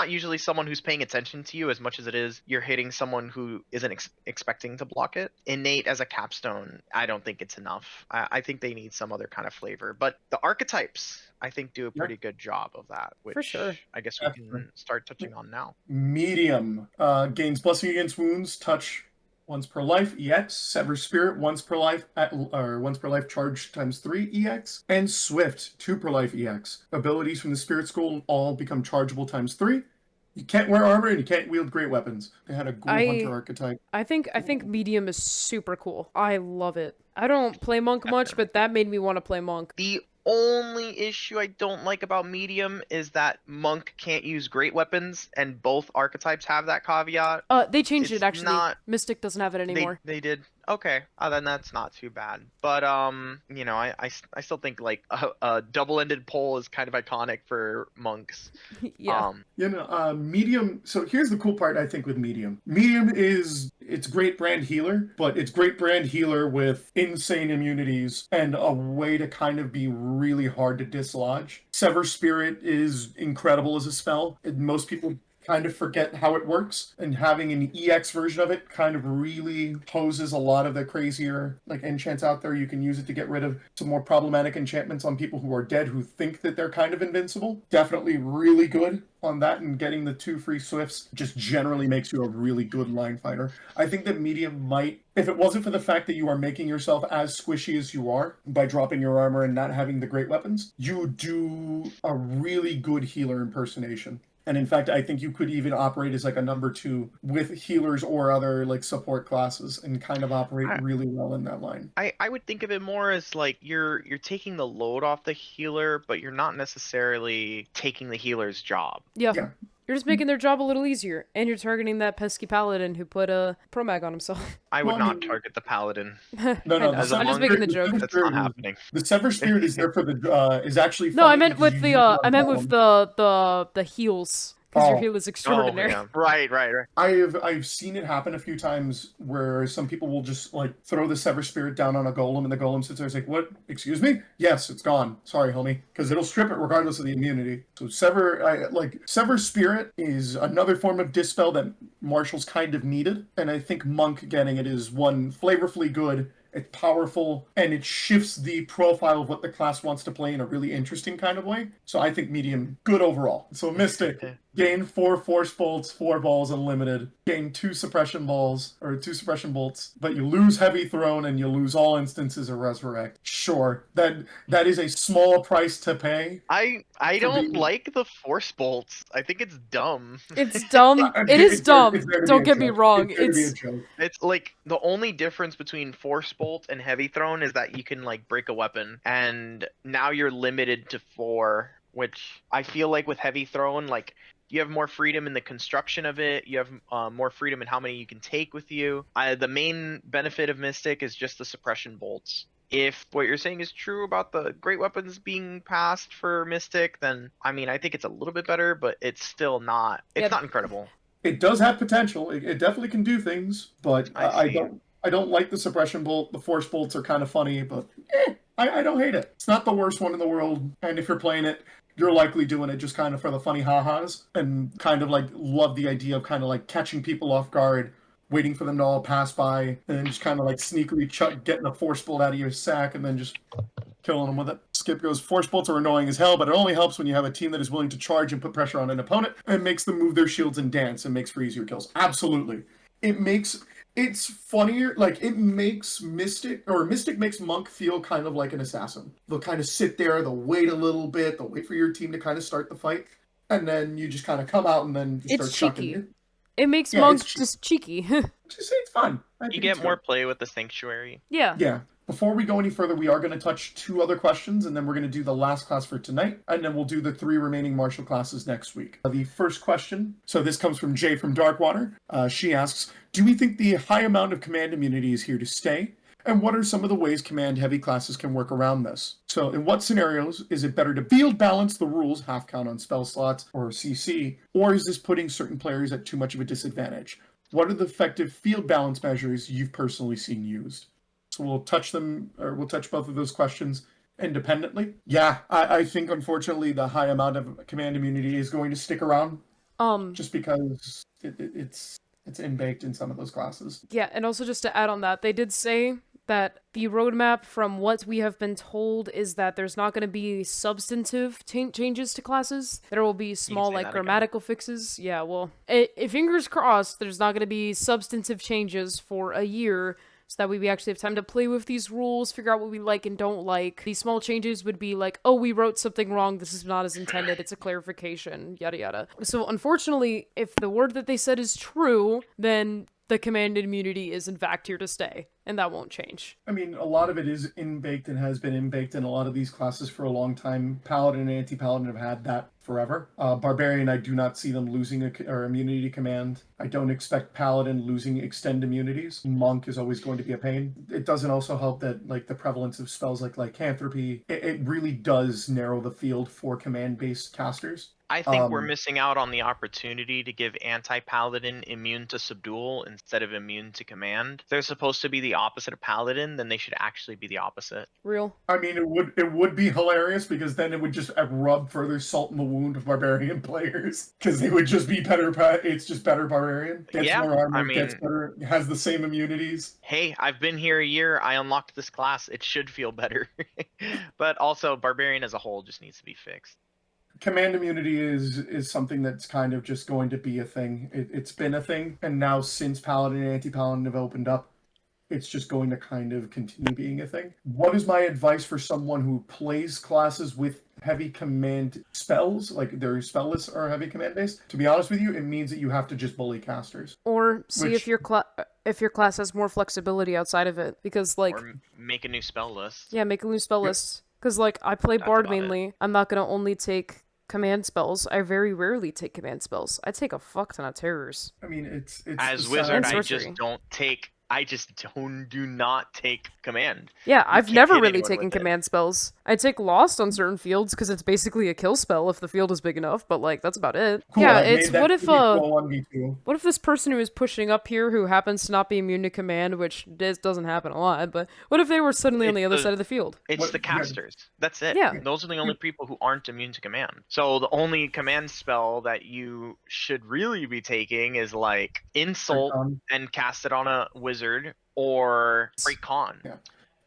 usually someone who's paying attention to you as much as it is you're hitting someone who isn't expecting to block it. Innate as a capstone, I don't think it's enough. I think they need some other kind of flavor. But the archetypes, I think, do a pretty good job of that, which
For sure.
I guess we can start touching on now.
Medium gains blessing against wounds, touch once per life, EX. Sever Spirit once per life, once per life, charge times 3 EX. And Swift 2 per life EX. Abilities from the Spirit School all become chargeable times 3. You can't wear armor and you can't wield great weapons. They had a Ghoul Hunter archetype.
I think medium is super cool. I love it. I don't play monk much, but that made me want to play monk.
The only issue I don't like about medium is that monk can't use great weapons, and both archetypes have that caveat.
They changed
It's
it actually.
not-
Mystic doesn't have it anymore.
They did. Okay, then that's not too bad. But you know, I still think like a double-ended pole is kind of iconic for monks.
Yeah.
Medium. So here's the cool part, I think, with medium. Medium it's great brand healer, but it's great brand healer with insane immunities and a way to kind of be really hard to dislodge. Sever Spirit is incredible as a spell. Most people kind of forget how it works, and having an EX version of it kind of really poses a lot of the crazier like enchants out there. You can use it to get rid of some more problematic enchantments on people who are dead who think that they're kind of invincible. Definitely really good on that, and getting the 2 free swifts just generally makes you a really good line fighter. I think that medium might, if it wasn't for the fact that you are making yourself as squishy as you are by dropping your armor and not having the great weapons, you do a really good healer impersonation. And in fact, I think you could even operate as like a number 2 with healers or other like support classes and kind of operate really well in that line.
I would think of it more as like you're taking the load off the healer, but you're not necessarily taking the healer's job.
Yeah.
Yeah.
You're just making their job a little easier, and you're targeting that pesky paladin who put a promag on himself.
I would not target the paladin.
No,
As a
I'm just
monk,
making the joke.
That's not happening.
The Sever Spirit is there for the is actually
No, I
funny
meant
because
with
you
the
use it on
the heals, because your
Oh.
heal is
Oh,
extraordinary.
yeah. Right.
I've seen it happen a few times where some people will just like throw the Sever Spirit down on a golem, and the golem sits there and is like, "What? Excuse me? Yes, it's gone. Sorry, homie," because it'll strip it regardless of the immunity. So Sever Spirit is another form of dispel that marshals kind of needed, and I think monk getting it is one flavorfully good. It's powerful, and it shifts the profile of what the class wants to play in a really interesting kind of way. So I think medium, good overall. So Mystic, gain 4 Force Bolts, 4 balls unlimited. Gain 2 suppression bolts, but you lose Heavy Throne and you lose all instances of Resurrect. Sure, that is a small price to pay.
I don't like the force bolts. I think it's dumb.
It's dumb. It is dumb.
It's there to be
Don't
a
get me
joke.
wrong.
It's there to be a
It's
joke.
It's like the only difference between force bolt and heavy throne is that you can like break a weapon, and now you're limited to 4, which I feel like with heavy throne, like you have more freedom in the construction of it. You have more freedom in how many you can take with you. The main benefit of Mystic is just the suppression bolts. If what you're saying is true about the great weapons being passed for Mystic, then I mean I think it's a little bit better, but it's still not. It's not incredible.
It does have potential. It definitely can do things, but
I see.
I don't like the suppression bolt. The force bolts are kind of funny, but I don't hate it. It's not the worst one in the world, and if you're playing it, you're likely doing it just kind of for the funny ha-has, and kind of like love the idea of kind of like catching people off guard, waiting for them to all pass by, and then just kind of like sneakily getting a force bolt out of your sack, and then just killing them with it. Skip goes, force bolts are annoying as hell, but it only helps when you have a team that is willing to charge and put pressure on an opponent, and makes them move their shields and dance, and makes for easier kills. Absolutely. It's funnier, like it makes Mystic makes Monk feel kind of like an assassin. They'll kind of sit there, they'll wait a little bit, they'll wait for your team to kind of start the fight, and then you just kind of come out and then just
It's
start
cheeky.
chucking.
It makes
Yeah,
monks
it's
just cheeky.
Just it's fun. I
You
think
get
it's
more
fun.
play with the sanctuary.
Yeah.
Yeah. Before we go any further, we are going to touch 2 other questions, and then we're going to do the last class for tonight, and then we'll do the 3 remaining martial classes next week. The first question, so this comes from Jay from Darkwater. She asks, do we think the high amount of command immunity is here to stay? And what are some of the ways command-heavy classes can work around this? So in what scenarios is it better to field balance the rules, half count on spell slots, or CC, or is this putting certain players at too much of a disadvantage? What are the effective field balance measures you've personally seen used? So we'll touch both of those questions independently. Yeah, I think unfortunately the high amount of command immunity is going to stick around, just because it's in-baked in some of those classes.
Yeah, and also just to add on that, they did say that the roadmap, from what we have been told, is that there's not going to be substantive changes to classes. There will be small, like, grammatical fixes. Yeah, well, fingers crossed, there's not going to be substantive changes for a year, so that way we actually have time to play with these rules, figure out what we like and don't like. These small changes would be like, oh, we wrote something wrong, this is not as intended, it's a clarification, yada yada. So unfortunately, if the word that they said is true, then the command immunity is in fact here to stay, and that won't change.
I mean, a lot of it is in-baked and has been in-baked in a lot of these classes for a long time. Paladin and Anti-Paladin have had that forever. Barbarian, I do not see them losing or immunity command. I don't expect Paladin losing extend immunities. Monk is always going to be a pain. It doesn't also help that, like, the prevalence of spells like Lycanthropy, it really does narrow the field for command-based casters.
I think we're missing out on the opportunity to give Anti-Paladin immune to Subdual instead of immune to command. If they're supposed to be the opposite of Paladin, then they should actually be the opposite.
Real.
I mean, it would be hilarious, because then it would just rub further salt in the wound of Barbarian players, because they would just be better. It's just better Barbarian. Gets more armor, gets better, has the same immunities.
Hey, I've been here a year. I unlocked this class. It should feel better. But also, Barbarian as a whole just needs to be fixed.
Command immunity is something that's kind of just going to be a thing. It's been a thing, and now since Paladin and Anti-Paladin have opened up, it's just going to kind of continue being a thing. What is my advice for someone who plays classes with heavy command spells, like their spell lists are heavy command based? To be honest with you, it means that you have to just bully casters.
Or see if your class has more flexibility outside of it, because, like...
Or make a new spell list.
Yeah, make a new spell list. Because, like, I play Bard mainly. I'm not going to only take command spells. I very rarely take command spells. I take a fuck ton of terrors.
I mean, it's
as wizard, I just do not take command.
Yeah, I've never really taken command spells. I take Lost on certain fields because it's basically a kill spell if the field is big enough, but, like, that's about it. Cool, yeah, it's what if this person who is pushing up here who happens to not be immune to command, which doesn't happen a lot, but what if they were suddenly on the other side of the field?
It's the casters. That's it.
Yeah.
Those are the only people who aren't immune to command. So the only command spell that you should really be taking is, like, Insult and cast it on a wizard, or Break Con.
Yeah.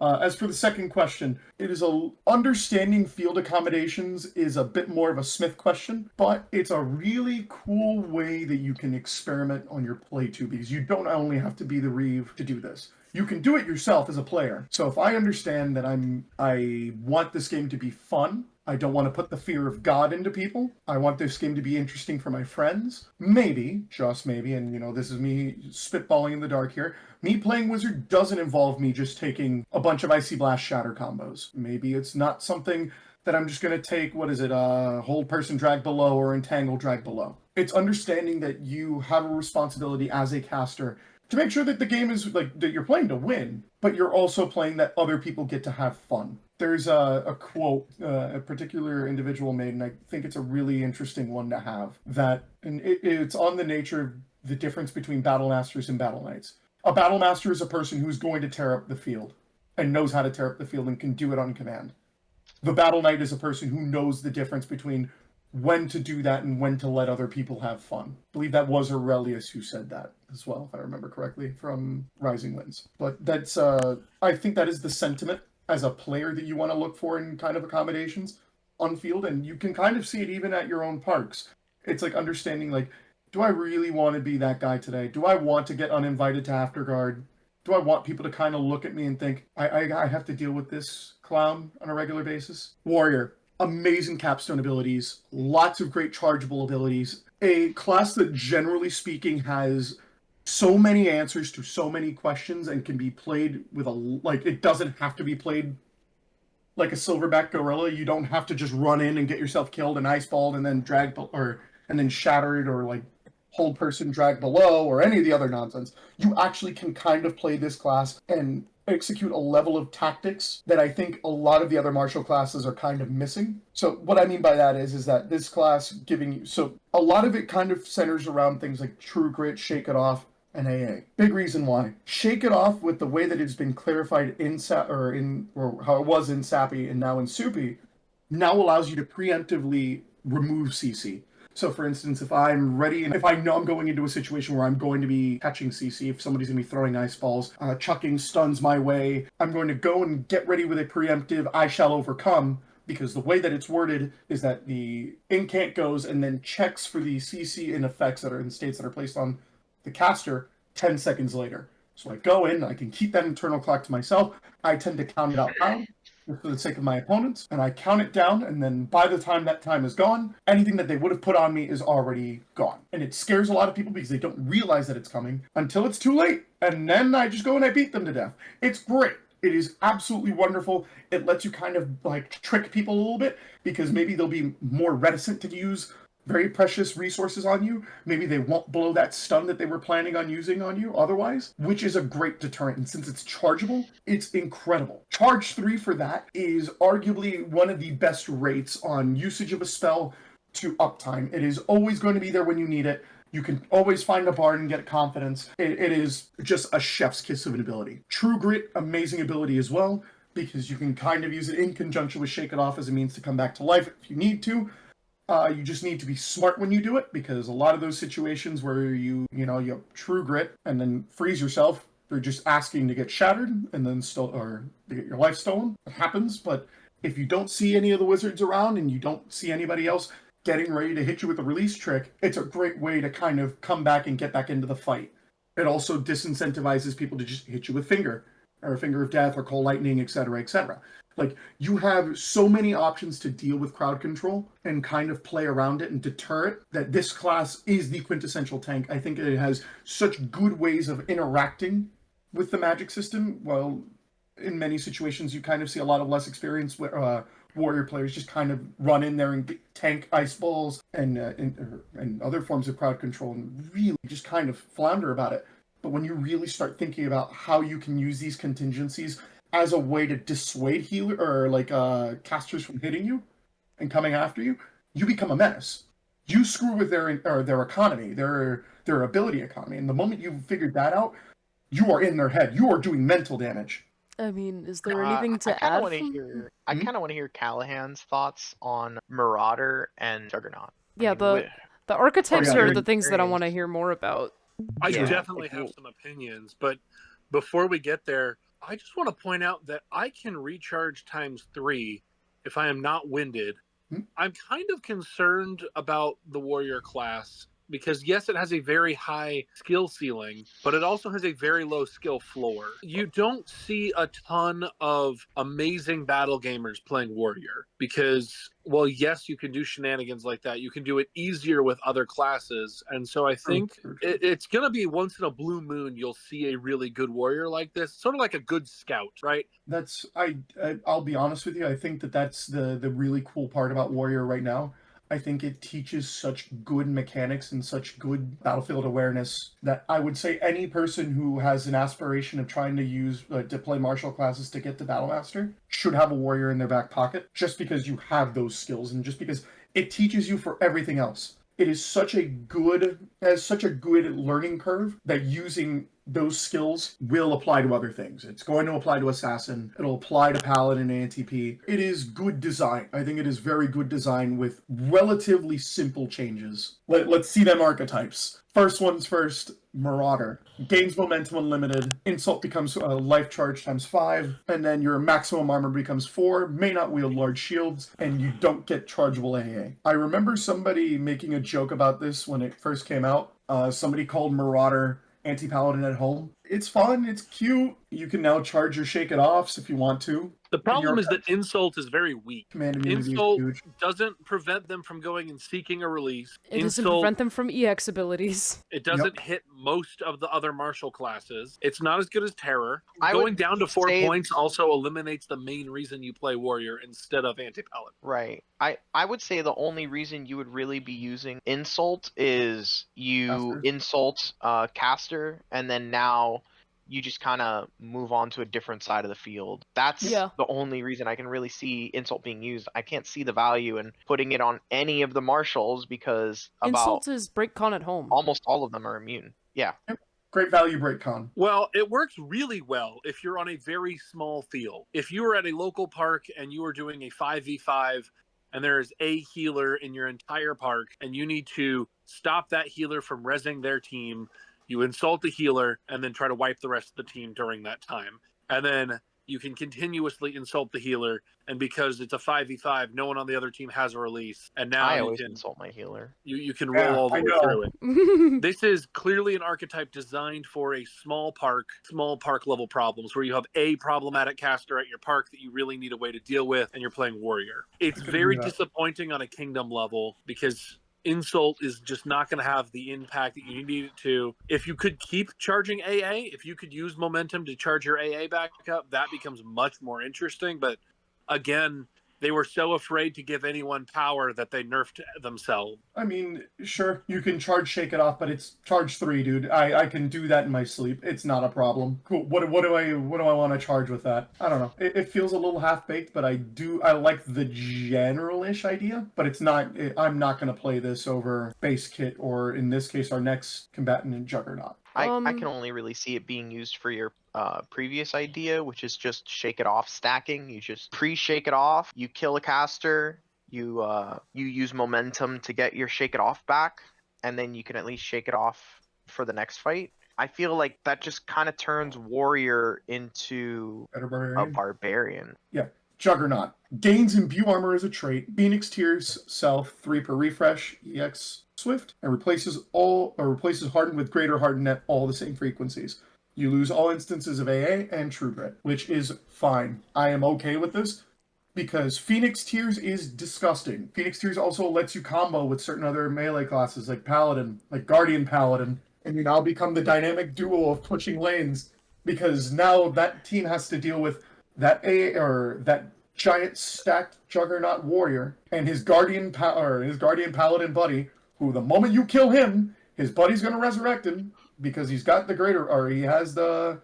As for the second question, it is understanding field accommodations is a bit more of a Smith question, but it's a really cool way that you can experiment on your play too, because you don't only have to be the Reeve to do this. You can do it yourself as a player. So if I understand that I want this game to be fun, I don't want to put the fear of God into people, I want this game to be interesting for my friends, maybe, just maybe, and, you know, this is me spitballing in the dark here, me playing Wizard doesn't involve me just taking a bunch of Icy Blast Shatter combos. Maybe it's not something that I'm just going to take, Hold Person Drag Below or Entangle Drag Below. It's understanding that you have a responsibility as a caster to make sure that the game is, like, that you're playing to win, but you're also playing that other people get to have fun. There's a quote a particular individual made, and I think it's a really interesting one to have, and it's on the nature of the difference between Battle Masters and Battle Knights. A Battle Master is a person who's going to tear up the field, and knows how to tear up the field and can do it on command. The Battle Knight is a person who knows the difference between when to do that and when to let other people have fun. I believe that was Aurelius who said that as well, if I remember correctly, from Rising Winds. But that's, I think that is the sentiment as a player that you want to look for in kind of accommodations on field, and you can kind of see it even at your own parks. It's like understanding, like, do I really want to be that guy today? Do I want to get uninvited to Afterguard? Do I want people to kind of look at me and think, I have to deal with this clown on a regular basis? Warrior. Amazing capstone abilities, lots of great chargeable abilities, a class that generally speaking has so many answers to so many questions and can be played with it doesn't have to be played like a silverback gorilla. You don't have to just run in and get yourself killed and iceballed and then and then shattered, or like Hold Person Drag Below, or any of the other nonsense. You actually can kind of play this class and execute a level of tactics that I think a lot of the other martial classes are kind of missing. So what I mean by that is that this class giving you, so a lot of it kind of centers around things like True Grit, Shake It Off, and AA. Big reason why. Shake It Off, with the way that it's been clarified or how it was in Sappy and now in Soupy, now allows you to preemptively remove CC. So, for instance, if I'm ready and if I know I'm going into a situation where I'm going to be catching CC, if somebody's going to be throwing ice balls, chucking stuns my way, I'm going to go and get ready with a preemptive I shall overcome, because the way that it's worded is that the incant goes and then checks for the CC and effects that are in states that are placed on the caster 10 seconds later. So I go in, I can keep that internal clock to myself. I tend to count it out loud for the sake of my opponents, and I count it down, and then by the time that time is gone, anything that they would have put on me is already gone. And it scares a lot of people because they don't realize that it's coming until it's too late. And then I just go and I beat them to death. It's great. It is absolutely wonderful. It lets you kind of like trick people a little bit because maybe they'll be more reticent to use very precious resources on you. Maybe they won't blow that stun that they were planning on using on you otherwise, which is a great deterrent. And since it's chargeable, it's incredible. Charge 3 for that is arguably one of the best rates on usage of a spell to uptime. It is always going to be there when you need it. You can always find a bard and get confidence. It is just a chef's kiss of an ability. True Grit, amazing ability as well, because you can kind of use it in conjunction with Shake It Off as a means to come back to life if you need to. You just need to be smart when you do it, because a lot of those situations where you True Grit and then freeze yourself, they're just asking to get shattered and then or to get your life stolen. It happens, but if you don't see any of the wizards around and you don't see anybody else getting ready to hit you with a release trick, it's a great way to kind of come back and get back into the fight. It also disincentivizes people to just hit you with Finger of Death or Cold Lightning, etc., etc. Like, you have so many options to deal with crowd control and kind of play around it and deter it, that this class is the quintessential tank. I think it has such good ways of interacting with the magic system, while in many situations you kind of see a lot of less experienced warrior players just kind of run in there and tank ice balls and other forms of crowd control and really just kind of flounder about it. But when you really start thinking about how you can use these contingencies as a way to dissuade healer or casters from hitting you and coming after you, you become a menace. You screw with their economy, their ability economy, and the moment you've figured that out, you are in their head. You are doing mental damage.
I mean, is there anything to add?
I kind of want to hear Callahan's thoughts on Marauder and Juggernaut.
Yeah, the archetypes are the things that I want to hear more about.
I definitely have some opinions, but before we get there, I just want to point out that I can recharge ×3 if I am not winded. I'm kind of concerned about the warrior class because, yes, it has a very high skill ceiling, but it also has a very low skill floor. You don't see a ton of amazing battle gamers playing warrior because, well, yes, you can do shenanigans like that. You can do it easier with other classes. And so I think it's going to be once in a blue moon you'll see a really good warrior like this, sort of like a good scout, right?
I'll be honest with you. I think that's the really cool part about warrior right now. I think it teaches such good mechanics and such good battlefield awareness that I would say any person who has an aspiration of trying to play martial classes to get to Battlemaster should have a warrior in their back pocket, just because you have those skills and just because it teaches you for everything else. It is such a good learning curve that using those skills will apply to other things. It's going to apply to Assassin. It'll apply to Paladin and Anti-P. It is good design. I think it is very good design with relatively simple changes. Let's see them archetypes. First one's first, Marauder. Gains momentum unlimited. Insult becomes life charge ×5. And then your maximum armor becomes 4. May not wield large shields. And you don't get chargeable AA. I remember somebody making a joke about this when it first came out. Somebody called Marauder Anti-Paladin at home. It's fun. It's cute. You can now charge your Shake It Offs if you want to.
The problem is that Insult is very weak. Insult doesn't prevent them from going and seeking a release.
It doesn't prevent them from EX abilities.
It doesn't hit most of the other martial classes. It's not as good as Terror. Going down to 4 points also eliminates the main reason you play Warrior instead of Anti-Paladin.
Right. I would say the only reason you would really be using Insult is you insult Caster, and then now you just kind of move on to a different side of the field. That's
Yeah.
the only reason I can really see Insult being used. I can't see the value in putting it on any of the marshals because
Insult is break con at home.
almost all of them are immune. Yeah.
Great value break con.
Well, it works really well if you're on a very small field. If you were at a local park and you are doing a 5v5 and there's a healer in your entire park and you need to stop that healer from rezzing their team, you insult the healer and then try to wipe the rest of the team during that time. And then you can continuously insult the healer, and because it's a 5v5, no one on the other team has a release. And now
I
you
always
can
insult my healer.
you can roll all the way through it. This is clearly an archetype designed for a small park level problems where you have a problematic caster at your park that you really need a way to deal with, and you're playing warrior. It's very disappointing on a kingdom level because Insult is just not going to have the impact that you need it to. If you could keep charging AA, if you could use momentum to charge your AA back up, that becomes much more interesting. But again, they were so afraid to give anyone power that they nerfed themselves.
I mean, sure, you can charge Shake It Off, but it's charge 3, dude. I can do that in my sleep. It's not a problem. Cool. What do I want to charge with that? I don't know. It feels a little half-baked, but I like the general-ish idea, but it's not, I'm not going to play this over base kit, or in this case, our next combatant in Juggernaut.
I can only really see it being used for your previous idea, which is just Shake It Off stacking. You just pre-Shake It Off, you kill a caster, you use momentum to get your Shake It Off back, and then you can at least Shake It Off for the next fight. I feel like that just kind of turns Warrior into a Barbarian.
Yeah. Juggernaut. Gains Imbue Armor as a trait. Phoenix Tears self 3 per refresh. EX Swift. And replaces Hardened with Greater Hardened at all the same frequencies. You lose all instances of AA and True Grit, which is fine. I am okay with this because Phoenix Tears is disgusting. Phoenix Tears also lets you combo with certain other melee classes like Paladin, like Guardian Paladin, and you now become the dynamic duo of pushing lanes because now that team has to deal with that that giant stacked Juggernaut warrior and his Guardian Paladin buddy, who the moment you kill him, his buddy's gonna resurrect him because he's got the he has the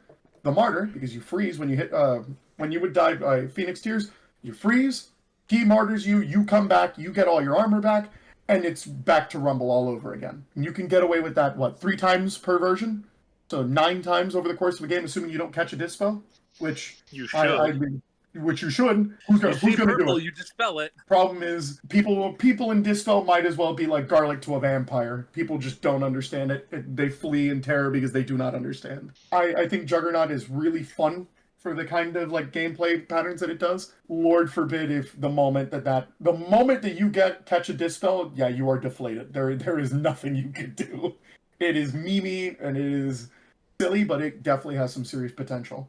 martyr, because you freeze when you hit when you would die by Phoenix Tears, you freeze, he martyrs you, you come back, you get all your armor back, and it's back to Rumble all over again. And you can get away with that, 3 times per version? So 9 times over the course of a game, assuming you don't catch a dispo? Which
you should.
Which you should. Who's gonna do it?
You dispel it.
Problem is, people in Dispel might as well be like garlic to a vampire. People just don't understand it. They flee in terror because they do not understand. I think Juggernaut is really fun for the kind of gameplay patterns that it does. Lord forbid if the moment that you catch a Dispel, yeah, you are deflated. There is nothing you can do. It is memey and it is silly, but it definitely has some serious potential.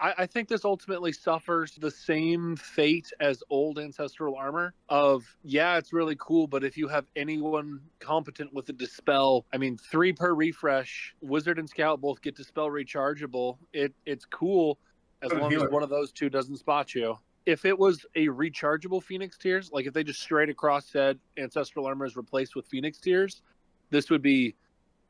I think this ultimately suffers the same fate as old Ancestral Armor of, yeah, it's really cool, but if you have anyone competent with a Dispel, 3 per refresh, Wizard and Scout both get Dispel rechargeable. It's cool as long as one of those two doesn't spot you. If it was a rechargeable Phoenix Tears, like if they just straight across said Ancestral Armor is replaced with Phoenix Tears, this would be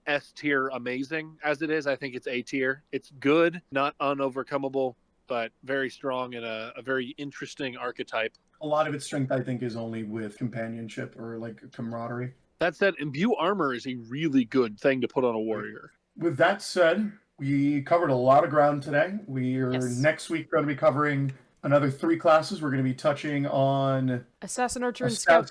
S tier amazing. As it is, I think it's A tier. It's good, not unovercomable, but very strong and a very interesting archetype.
A lot of its strength, I think, is only with companionship or camaraderie.
That said, Imbue Armor is a really good thing to put on a warrior.
With that said, we covered a lot of ground today. Next week going to be covering another 3 classes. We're going to be touching on
Assassin, Archer, and Scout.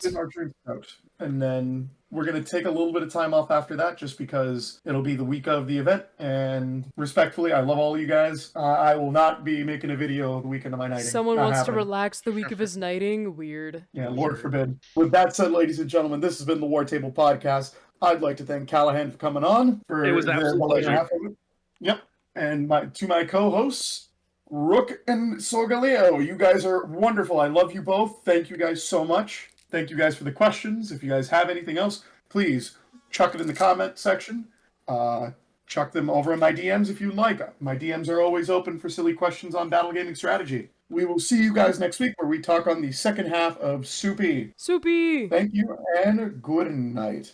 And then we're going to take a little bit of time off after that just because it'll be the week of the event. And respectfully, I love all you guys. I will not be making a video the weekend of my knighting.
Someone wants to relax the week of his knighting? Weird.
Yeah, Lord forbid. With that said, ladies and gentlemen, this has been the War Table Podcast. I'd like to thank Callahan for coming on.
It was an absolute pleasure.
Yep. And to my co-hosts, Rook and Solgaleo. You guys are wonderful. I love you both. Thank you guys so much. Thank you guys for the questions. If you guys have anything else, please chuck it in the comment section. Chuck them over in my DMs if you'd like. My DMs are always open for silly questions on battle gaming strategy. We will see you guys next week where we talk on the second half of Soupy.
Soupy!
Thank you and good night.